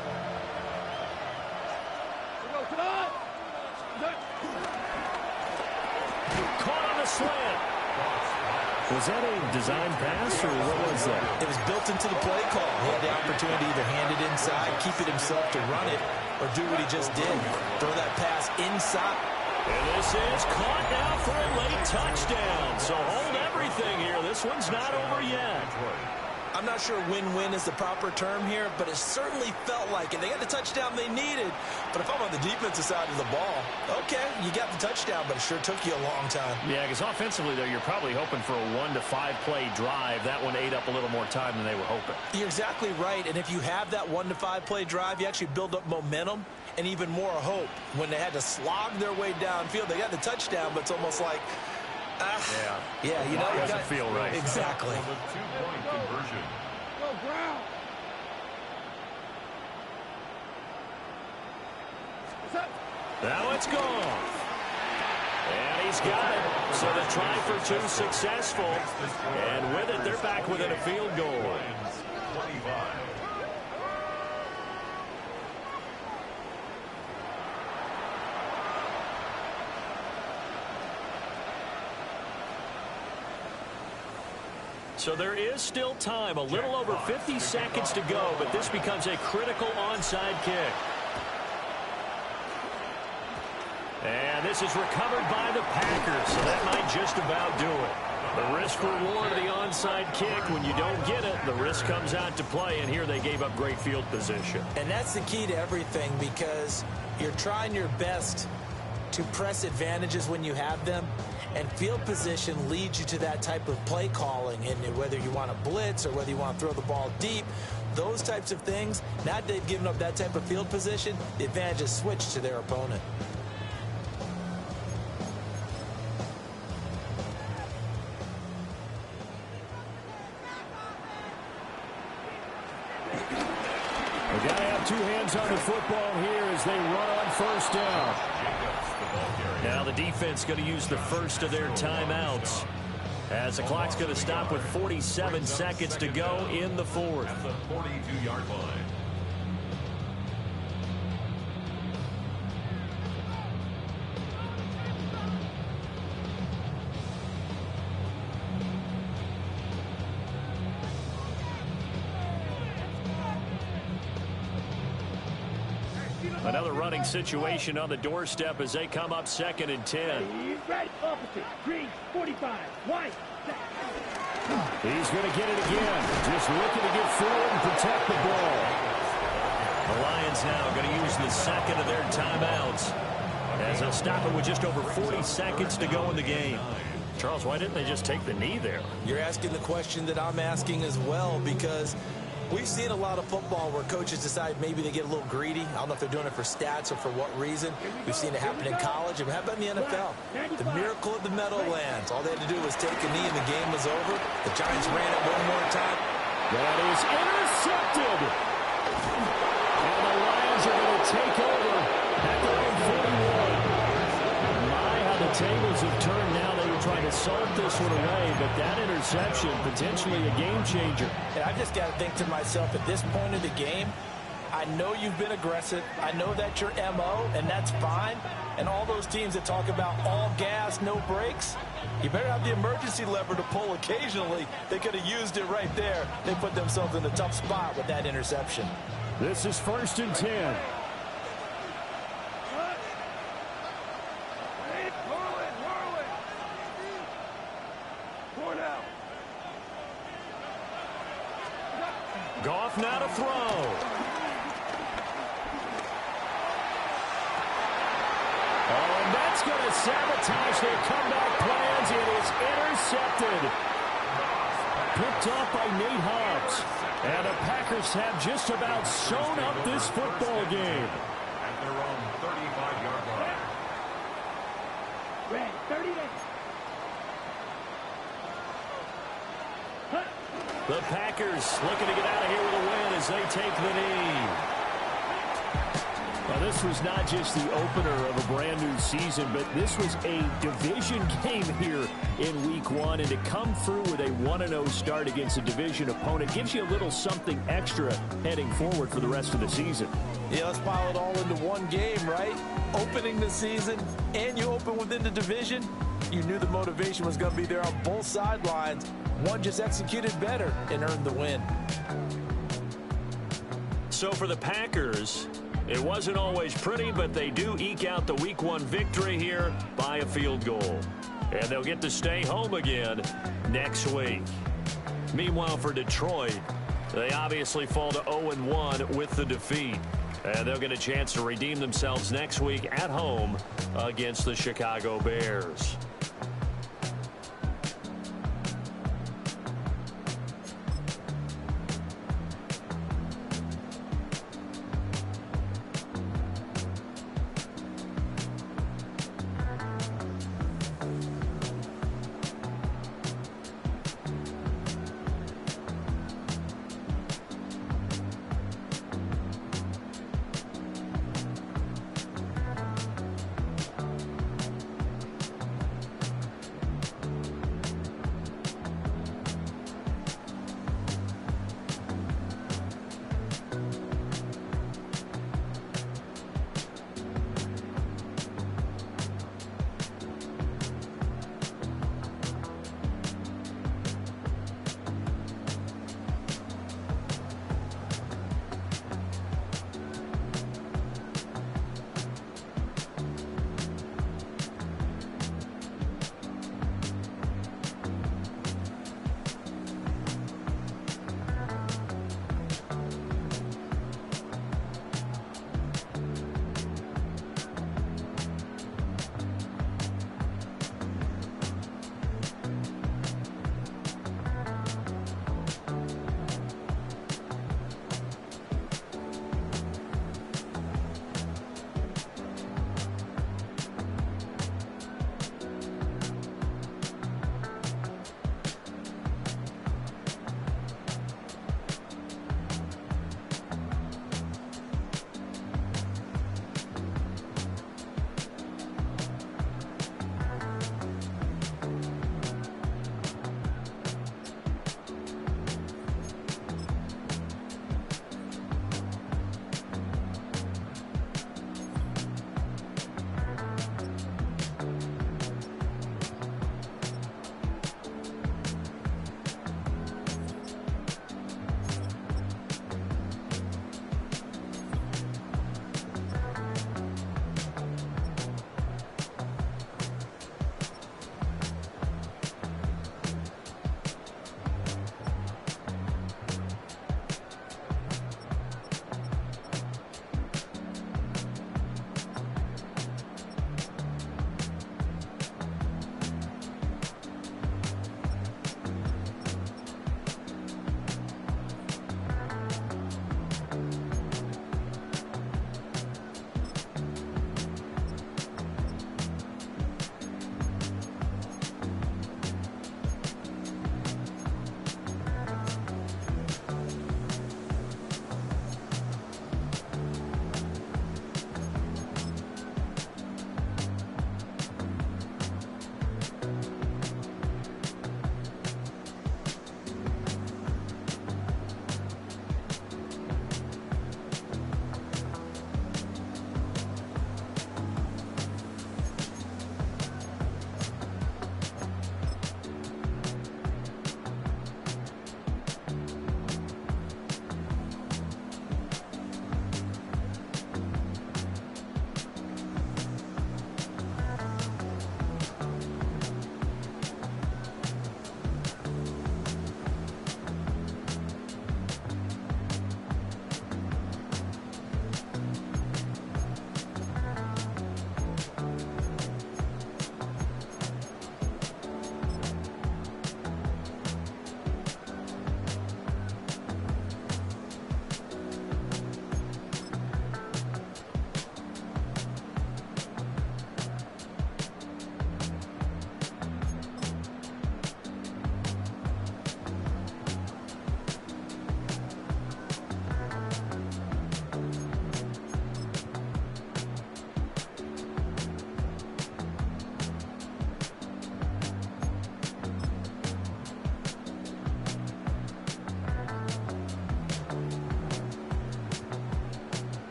Caught on the slant. Was that a design pass, or what was that? It was built into the play call. He had the opportunity to either hand it inside, keep it himself to run it, or do what he just did. Throw that pass inside. And this is caught now for a late touchdown. So hold everything here. This one's not over yet. I'm not sure win-win is the proper term here, but it certainly felt like it. They got the touchdown they needed, but if I'm on the defensive side of the ball, okay, you got the touchdown, but it sure took you a long time. Yeah, because offensively, though, you're probably hoping for a 1 to 5 play drive. That one ate up a little more time than they were hoping. You're exactly right, and if you have that 1 to 5 play drive, you actually build up momentum and even more hope. When they had to slog their way downfield, they got the touchdown, but it's almost like, yeah, you know, it doesn't feel right. Exactly. The 2-point conversion. Go Brown. Now it's gone. And he's got it. So the try for 2 successful. And with it, they're back within a field goal. 25. So there is still time, a little over 50 seconds to go, but this becomes a critical onside kick. And this is recovered by the Packers, so that might just about do it. The risk-reward of the onside kick, when you don't get it, the risk comes out to play, and here they gave up great field position. And that's the key to everything, because you're trying your best to press advantages when you have them, And field position leads you to that type of play calling. And whether you want to blitz or whether you want to throw the ball deep, those types of things, now that they've given up that type of field position, the advantage is switched to their opponent. They got to have two hands on the football here as they run on first down. Now the defense going to use the first of their timeouts, as the clock's going to stop with 47 seconds to go in the fourth. At the 42-yard line. Another running situation on the doorstep as they come up 2nd and 10. Right, opposite. Green, 45. White. He's going to get it again. Just looking to get forward and protect the ball. The Lions now going to use the second of their timeouts as they'll stop it with just over 40 seconds to go in the game. Charles, why didn't they just take the knee there? You're asking the question that I'm asking as well, because we've seen a lot of football where coaches decide maybe they get a little greedy. I don't know if they're doing it for stats or for what reason. We've seen it happen in college. And how about in the NFL? The miracle of the Meadowlands. All they had to do was take a knee and the game was over. The Giants ran it one more time. That is intercepted. And the Lions are going to take over at their own 41. My, how the tables have turned now. They were trying to salt this one away, but that interception, potentially a game changer. And I just got to think to myself, at this point of the game, I know you've been aggressive. I know that's your MO, and that's fine. And all those teams that talk about all gas, no brakes, you better have the emergency lever to pull occasionally. They could have used it right there. They put themselves in a tough spot with that interception. This is 1st and 10. Goff now to throw. Oh, and that's going to sabotage their comeback plans. It is intercepted. Picked off by Nate Hobbs. And the Packers have just about sewn up this football game. At their own 35-yard line. Red, 30 minutes. The Packers looking to get out of here with a win as they take the knee. Well, this was not just the opener of a brand new season, but this was a division game here in week 1. And to come through with a 1-0 start against a division opponent gives you a little something extra heading forward for the rest of the season. Yeah, let's pile it all into one game, right? Opening the season, and you open within the division. You knew the motivation was going to be there on both sidelines. One just executed better and earned the win. So for the Packers, it wasn't always pretty, but they do eke out the week 1 victory here by a field goal. And they'll get to stay home again next week. Meanwhile, for Detroit, they obviously fall to 0-1 with the defeat. And they'll get a chance to redeem themselves next week at home against the Chicago Bears.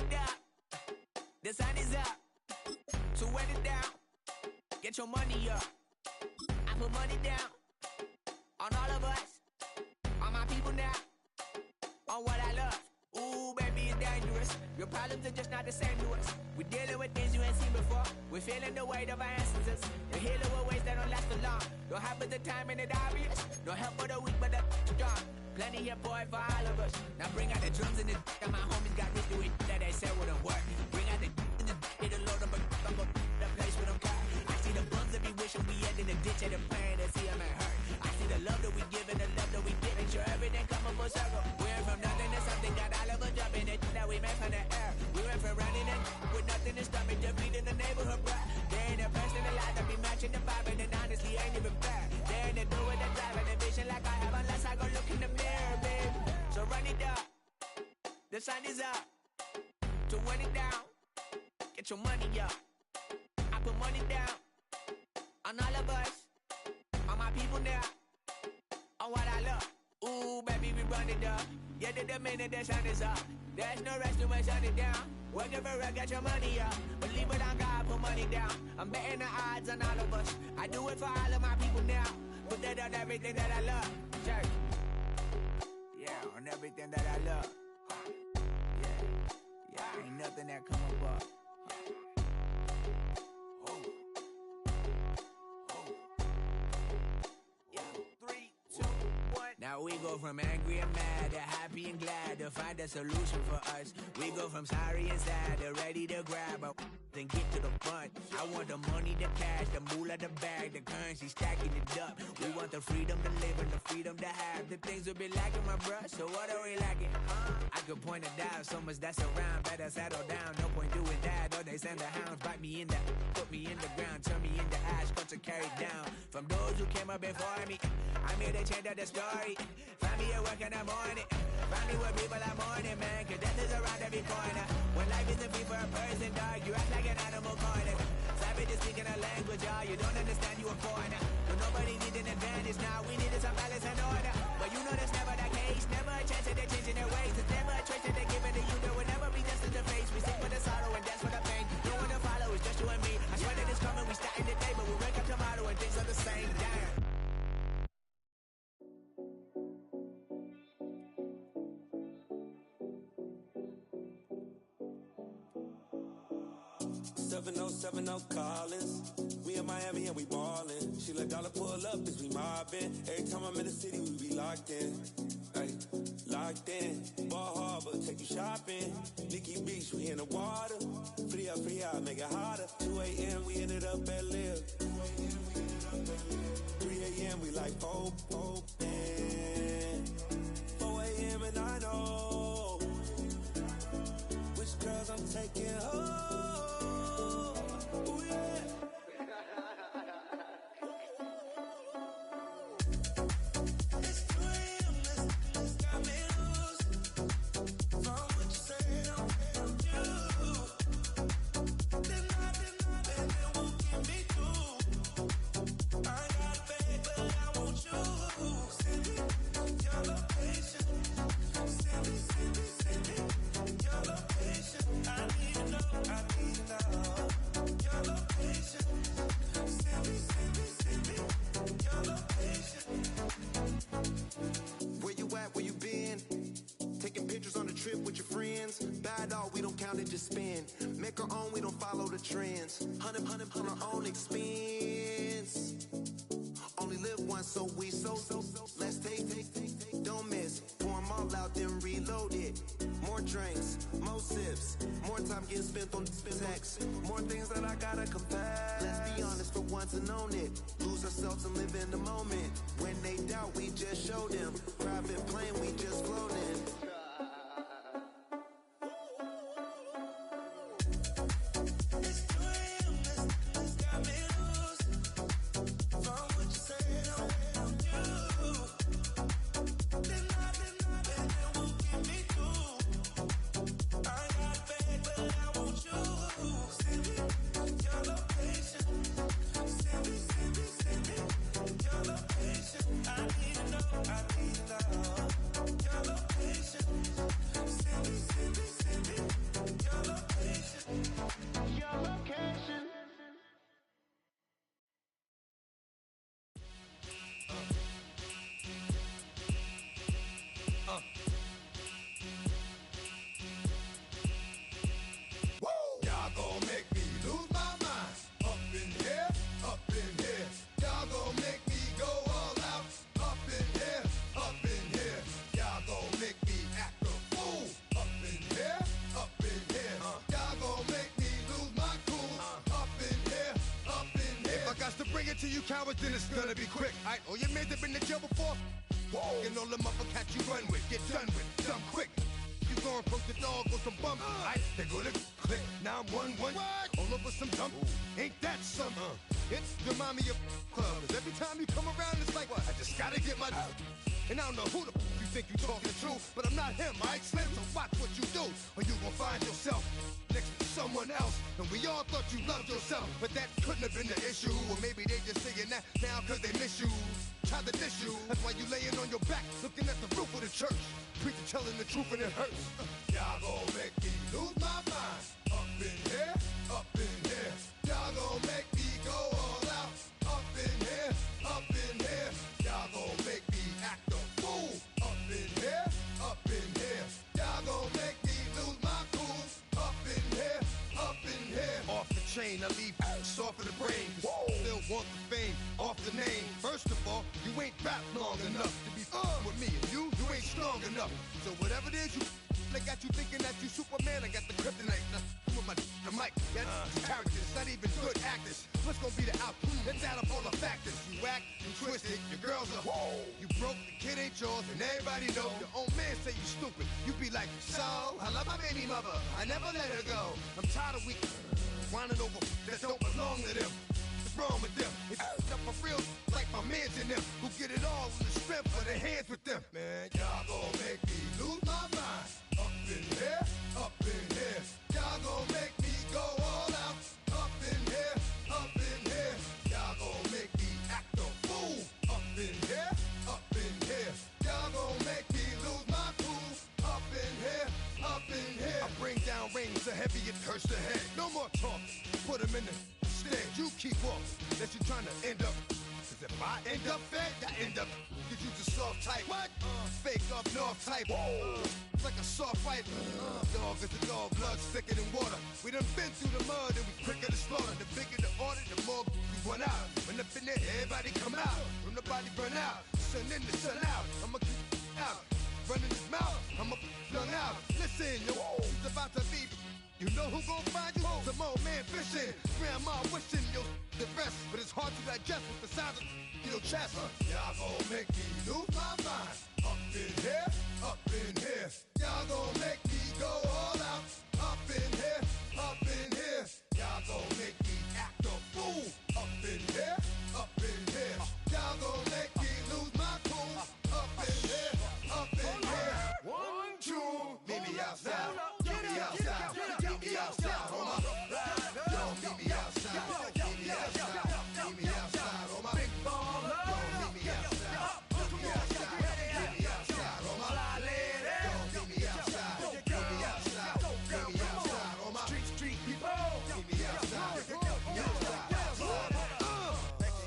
it up. The sun is up. So wet it down. Get your money up. I put money down on all of us, on my people now, on what I love. Ooh, baby, it's dangerous. Your problems are just not the same to us. We're dealing with things you ain't seen before. We're feeling the weight of our ancestors. We're healing with ways that don't last for long. Don't have the time and it's obvious. No help for the weak, but the strong. Plenty here, boy, for all of us. Now bring out the drums and the and my homies got rich to it that they said wouldn't work. Bring out the and the it'll load up, I'm gonna the place with them car. I see the bums that be wishing we had in the ditch and the pain to see them ain't hurt. I see the love that we give and the love that we give. Make sure everything come up full circle. We went from nothing to something, got all of us jumping it that we made from the air. We went from running it with nothing to stop it, defeating the neighborhood, bruh. There ain't a person alive that be matching the vibe, and honestly ain't even fair. There ain't a do with the drive and the vision like I have unless I go look in the mirror, babe. So run it up, the sun is up. To run it down, get your money up. I put money down on all of us, on my people now, on what I love. Ooh, baby, we run it up. Yeah, the minute the sun is up, there's no rest to my shut it down. Working for real, get your money up. Believe it on God, put money down. I'm betting the odds on all of us. I do it for all of my people now. Put that on everything that I love. Church. Yeah, on everything that I love. Yeah, ain't nothing that come above. Now we go from angry and mad to happy and glad to find a solution for us. We go from sorry and sad to ready to grab up and get to the front. I want the money, the cash, the moolah, the bag, the currency, stacking it up. We want the freedom to live and the freedom to have. The things will be lacking, my bruh, so what are we lacking? I could point it out, so much that's around. Better settle down, no point doing that. Or they send the hounds, bite me in the, put me in the ground, turn me into ash, cut to carry down. From those who came up before me, I'm here to change up the story. Find me at work in the morning. Find me where people are mourning, man. Cause death is around every corner. When life isn't free for a person, dog, you act like an animal corner. Savage is speaking a language, y'all. You don't understand, you a foreigner. But nobody needs an advantage now. We needed some balance and order. But you know that's never the case. Never a chance that they're changing their ways. It's never a choice that they're giving to you. There will never be justice to face. We sing for the sorrow and dance for the pain. No one to follow, it's just you and me. I swear that it's coming. We starting today, but we wake up tomorrow and things are the same. Damn. Seven oh Collins. We in Miami and we ballin'. She let dollar pull up as we mobbin'. Every time I'm in the city, we be locked in. Ay, locked in. Ball Harbor, take you shopping. Nikki Beach, we in the water. Free up, make it hotter. 2 a.m. we ended up at Live. 3 a.m. we like Pope. 4 a.m. and I know which girls I'm taking home. Just spend, make our own, we don't follow the trends. 100 on our own expense. Only live once, so we so let's take, don't miss. Pour them all out, then reload it. More drinks, more sips, more time getting spent on text. More things that I gotta confess. Let's be honest for once and own it. Lose ourselves and live in the moment. When they doubt, we just show them. Private plane, we just floating. cowards, then it's gonna be quick. Alright, all your men have been to jail before? Whoa. And all the motherfuckers you run with, get done with, done quick. You gon' approach the dog or some bum. Alright, they go to click, 911. All over some dump. Ain't that something? It's remind me of club. 'Cause every time you come around, it's like, what? I just gotta get my. And I don't know who the you think you talking to, but I'm not him, alright, Slim? So watch what you do, or you gon' find yourself next to someone else. And we all thought you loved yourself, but that couldn't have been the issue. Or maybe they just saying that now 'cause they miss you. Tried to diss you, that's why you laying on your back, looking at the roof of the church. Preacher telling the truth and it hurts. Y'all gon' make me lose my mind. Up in here, up in here. Y'all gon' make me go all out. Up in here, up in here. Y'all gon' make me act a fool. Up in here, up in here. Y'all gon' make me lose my cool. Up in here, up in here. Off the chain, I leave soft in the brain. Still want the fame, off the name. First of all, you ain't rap long enough to be with me. And you ain't strong enough. So whatever it is you they got you thinking that you Superman, I got the kryptonite. Come with the mic, that's characters, not even good actors. What's gonna be the outcome? Let's add up all the factors. You act, you twisted, your girls are you broke, the kid ain't yours, and everybody know. Your own man say you stupid. You be like, so, I love my baby mother, I never let her go. I'm tired of weak whining over that don't belong to them. What's wrong with them? It's up for real, like my mans in them, who get it all in the strength of their hands with them. Man, y'all gon' make me lose my mind. Up in here, up in here. Y'all gon' make me go all out. Up in here, up in here. Y'all gon' make me act a fool. Up in here, up in here. Y'all gon' make me lose my cool. Up in here, up in here. I bring down rings so heavy it hurts the head. No more talk, put them in the stand. You keep walking, that you trying to end up. Cause if I end up fed, I end up. Cause you the soft type. What? Fake up north type. It's like a soft fight. Dog is a dog, blood thicker than water. We done been through the mud and we quicker to slaughter. The bigger the order, the more we run out. When up in there, everybody come out. When the body burn out, sun in the sun out. I'ma keep out. Running his mouth, I'ma flung out. Listen, yo, it's about to be. You know who gon' find you? Some old man fishing. Grandma wishing you'll the best. But it's hard to digest with the sound of your chest. Y'all gon' make me lose my mind. Up in here, up in here. Y'all gon' make me go all out. Up in here, up in here. Y'all gon' make me act a fool. Up in here, up in here. Y'all gon' make me lose my cool. Up in here, up in here. 1, 2, meet me outside. Meet me outside. Meet me outside, on my yo, meet me outside. Meet me outside. Meet me outside, on my big baller. Yo, meet me outside. Meet me outside. Meet me outside, on my yo, meet me outside. Meet me outside. Meet me outside, on my street people. Meet me outside. Meet me outside.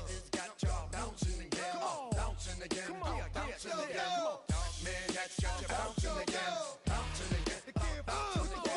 It's got y'all bouncing again, bouncing again, bouncing again. Man, got y'all bouncing again, bouncing again, bouncing again.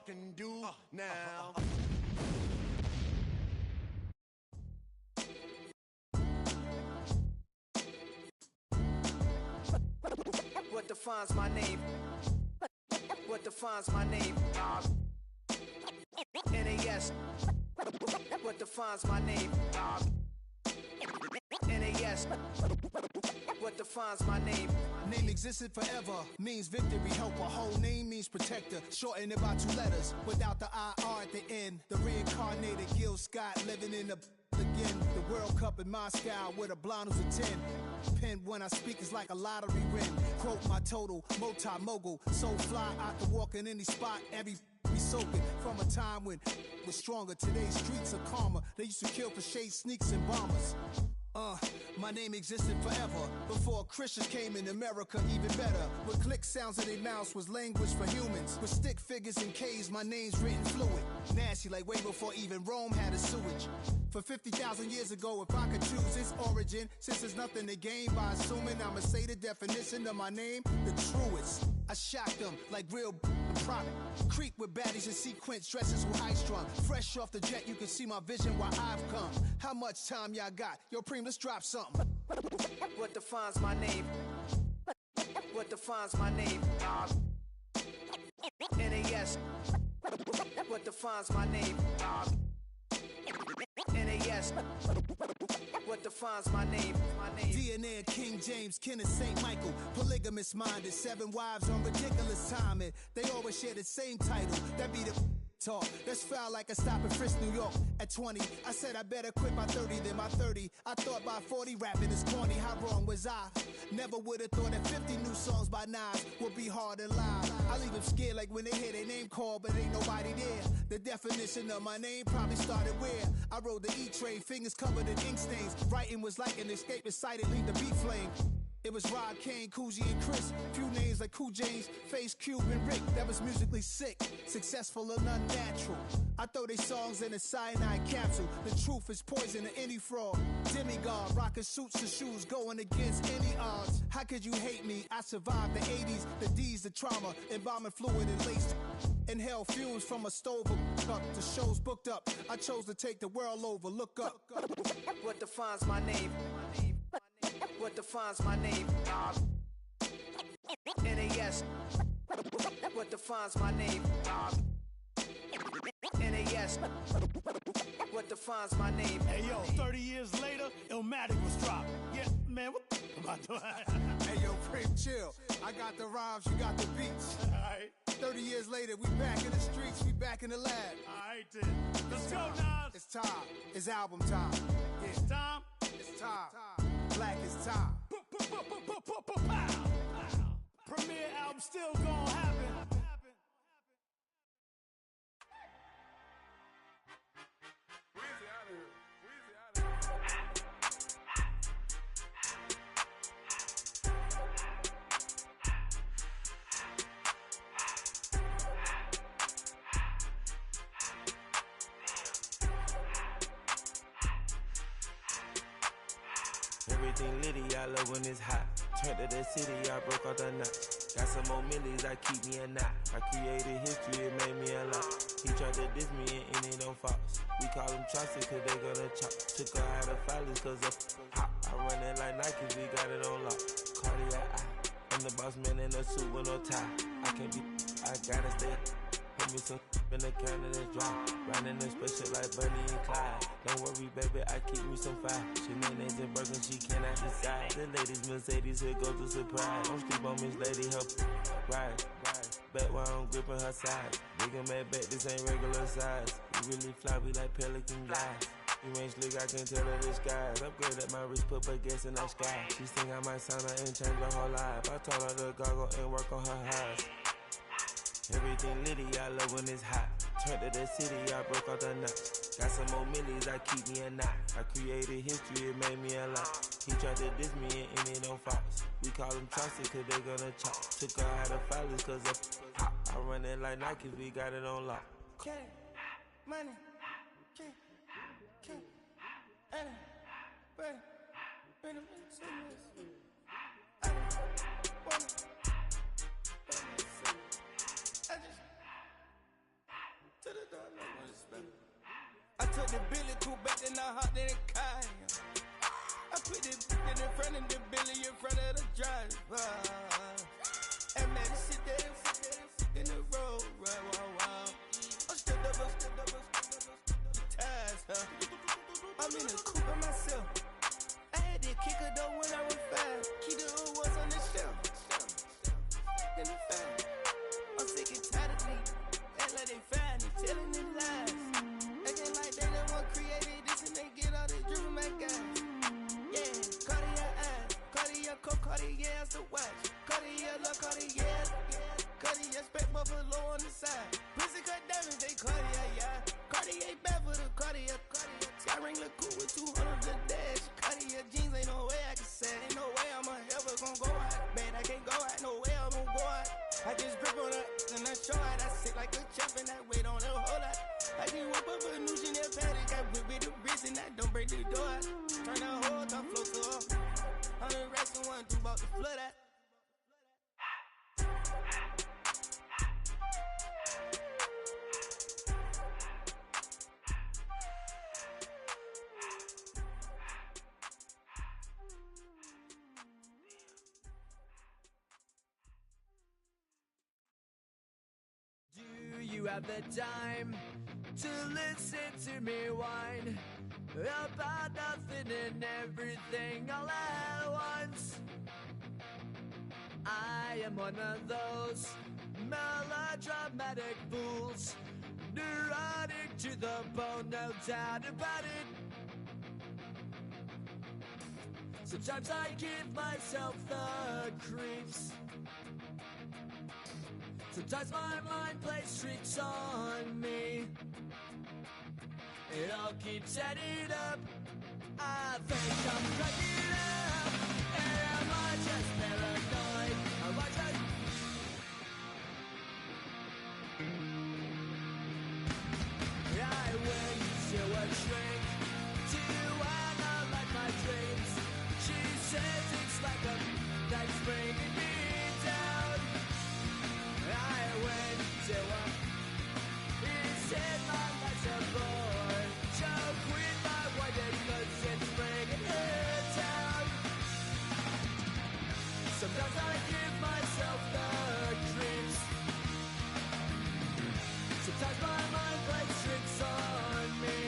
Can do now. What defines my name? What defines my name? NAS. What defines my name? NAS. What defines my name? Name existed forever, means victory, helper. Whole name means protector, shorten it by 2 letters. Without the IR at the end, the reincarnated Gil Scott living in the again. The World Cup in Moscow with a blonde who's a 10. Pen when I speak is like a lottery win. Quote my total, multi-mogul. So fly, I can walk in any spot, every be soaking. From a time when was stronger, today's streets are calmer. They used to kill for shade sneaks and bombers. My name existed forever. Before Christians came in America, even better. With click sounds in their mouths was language for humans. With stick figures and K's, my name's written fluid. Nasty like way before even Rome had a sewage. For 50,000 years ago, if I could choose its origin, since there's nothing to gain by assuming, I'ma say the definition of my name, the truest. I shocked them like real product. Creep with baddies in sequence, dresses with high strung. Fresh off the jet, you can see my vision where I've come. How much time y'all got? Yo, Preem, let's drop something. What defines my name? What defines my name? NAS. What defines my name? NAS. What defines my name? DNA of King James, kin of St. Michael. Polygamous minded, 7 wives on ridiculous timing. They always share the same title. That be the talk. That's foul like a stop in Frisk, New York. At 20, I said I better quit by 30 than my 30. I thought by 40 rapping is corny. How wrong was I? Never would have thought that 50 new songs by Nas would be hard to lie. I leave them scared like when they hear their name called, but ain't nobody there. The definition of my name probably started where I rode the E-train, fingers covered in ink stains. Writing was like an escape inside leave the beat flame. It was Rod, Kane, Coogee, and Chris. Few names like Cool James, Face, Cube, and Rick. That was musically sick, successful and unnatural. I throw they songs in a cyanide capsule. The truth is poison to any fraud. Demigod, rocking suits and shoes, going against any odds. How could you hate me? I survived the 80s, the D's, the trauma, embalming fluid and laced. Inhale fumes from a stove up. The show's booked up. I chose to take the world over. Look up. What defines my name? What defines my name? NAS. What defines my name? NAS. What defines my name? Hey yo, 30 years later, Illmatic was dropped. Yeah, man, what the am I doing? Hey yo, Preem, chill. I got the rhymes, you got the beats. Alright. 30 years later, we back in the streets, we back in the lab. Alright then. Let's go, Nas. It's time. It's album time. Yeah. It's time. It's time. Black is time. Premiere album still gonna happen. Everything litty, I love when it's hot. Turned to the city, I broke out the knot. Got some more millies, I keep me a knot. I created history, it made me a lot. He tried to diss me and it don't false. We call them Chaucer cause they gonna chop. Took her out of filers cause of hot. I run it like Nike, we got it on lock. Cardiac eye. I'm the boss man in a suit with no tie. I can't be, I gotta stay. Put me some in the counter that's dry. Riding in special like Bunny and Clyde. Don't worry, baby, I keep me some fire. She mayonnaise and burger, she cannot decide. The ladies Mercedes, here goes the surprise. Don't sleep on Miss Lady, help ride. Back while I'm gripping her side. Nigga mad back, this ain't regular size. We really fly, we like Pelican guys. You ain't slick, I can tell her the skies. Upgrade at my wrist, put her gas in the sky. She think I might sign her and change her whole life. I told her to goggle and work on her highs. Everything litty, I love when it's hot. Turned to the city, I broke out the knot. Got some more millies, I keep me a knot. I created history, it made me a lot. He tried to diss me and it don't false. We call them Chaucer cause they gonna chop. Took her out of filers cause of hot. I run it like Nike, we got it on lock. Cash, money, cash, Anna, ready, I took the Billy cool back and I hopped in the car. I put the in front of the Billy in front of the driver. And man, sit there in the road, wow. I'm still double, ties, huh? I'm in the coupe by myself. I had to kick her though when I was 5. Keep the old ones on the shelf. In the fan. I'm sick and tired of me. Act like they find it, telling them lies. Acting like they the one created this and they get all this driven my guys. Yeah, Cartier eyes, Cartier coat, Cartier as the watch. Cartier look, Cartier, Cartier spec buffalo on the side. Pussy cut diamonds, they Cartier, yeah. Cartier bad for the Cartier. Sky ring look cool with 200 the dash. Cartier jeans, ain't no way I can say. Ain't no way I'm ever gonna go out. Man, I can't go out, no way I'm gonna go out. I just grip on her and I show out. I sit like a champ and I wait on her whole lot. I Turn down whole time flow to her. 100 racks and one through about the flood that. Do you have the time to listen to me whine about nothing and everything all at once? I am one of those melodramatic fools, neurotic to the bone, no doubt about it. Sometimes I give myself the creeps. Sometimes my mind plays tricks on me. It all keeps adding up. I think I'm cracking up. Am I just paranoid? Am I just... I went to a shrink to analyze my dreams. She says it's like a night's bringing me down. I went to a... He said my life's a bore. Joke with my wife because it's bringing her down. Sometimes I give myself the creeps. Sometimes my mind plays tricks on me.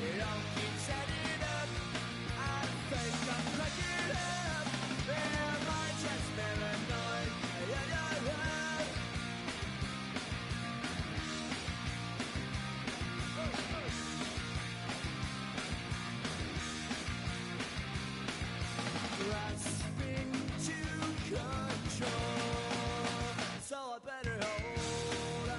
It all keeps adding up. I think I'm cracking up. Am I just paranoid? Grasping to control, so I better hold on.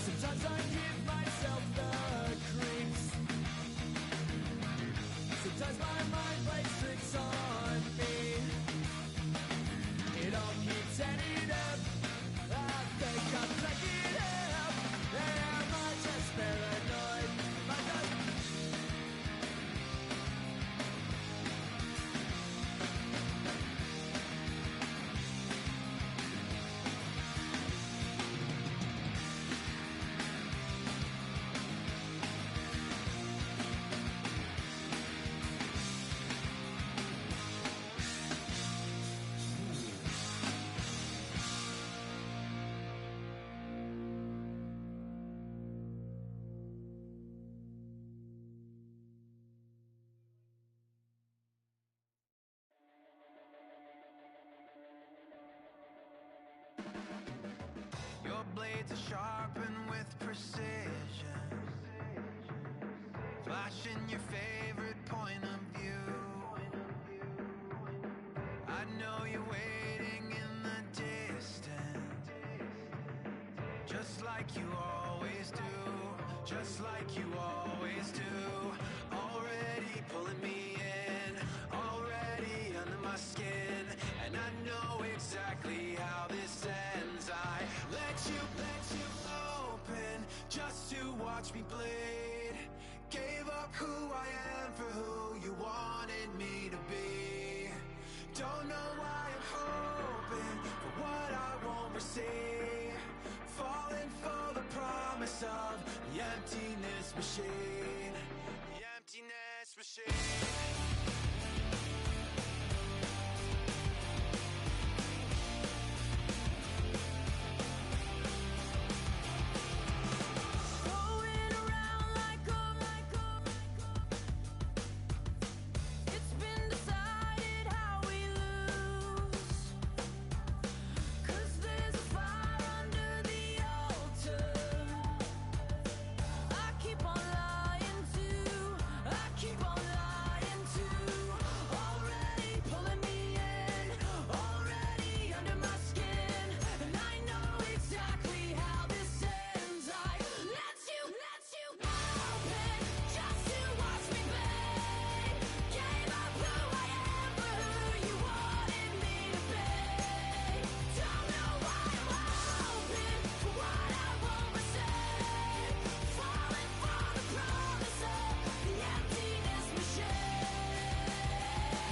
Sometimes I give myself the creeps. Sometimes my mind plays tricks on me. It all keeps adding up. I think I'm cracking up. Am I just paranoid? Am I just... Your blades are sharpened with precision, flashing your favorite point of view. I know you're waiting in the distance, just like you always do, just like you always do. Already pulling me in, already under my skin, and I know exactly how this ends. I let you open just to watch me bleed. Gave up who I am for who you wanted me to be. Don't know why I'm hoping for what I won't receive. Falling for the promise of the emptiness machine.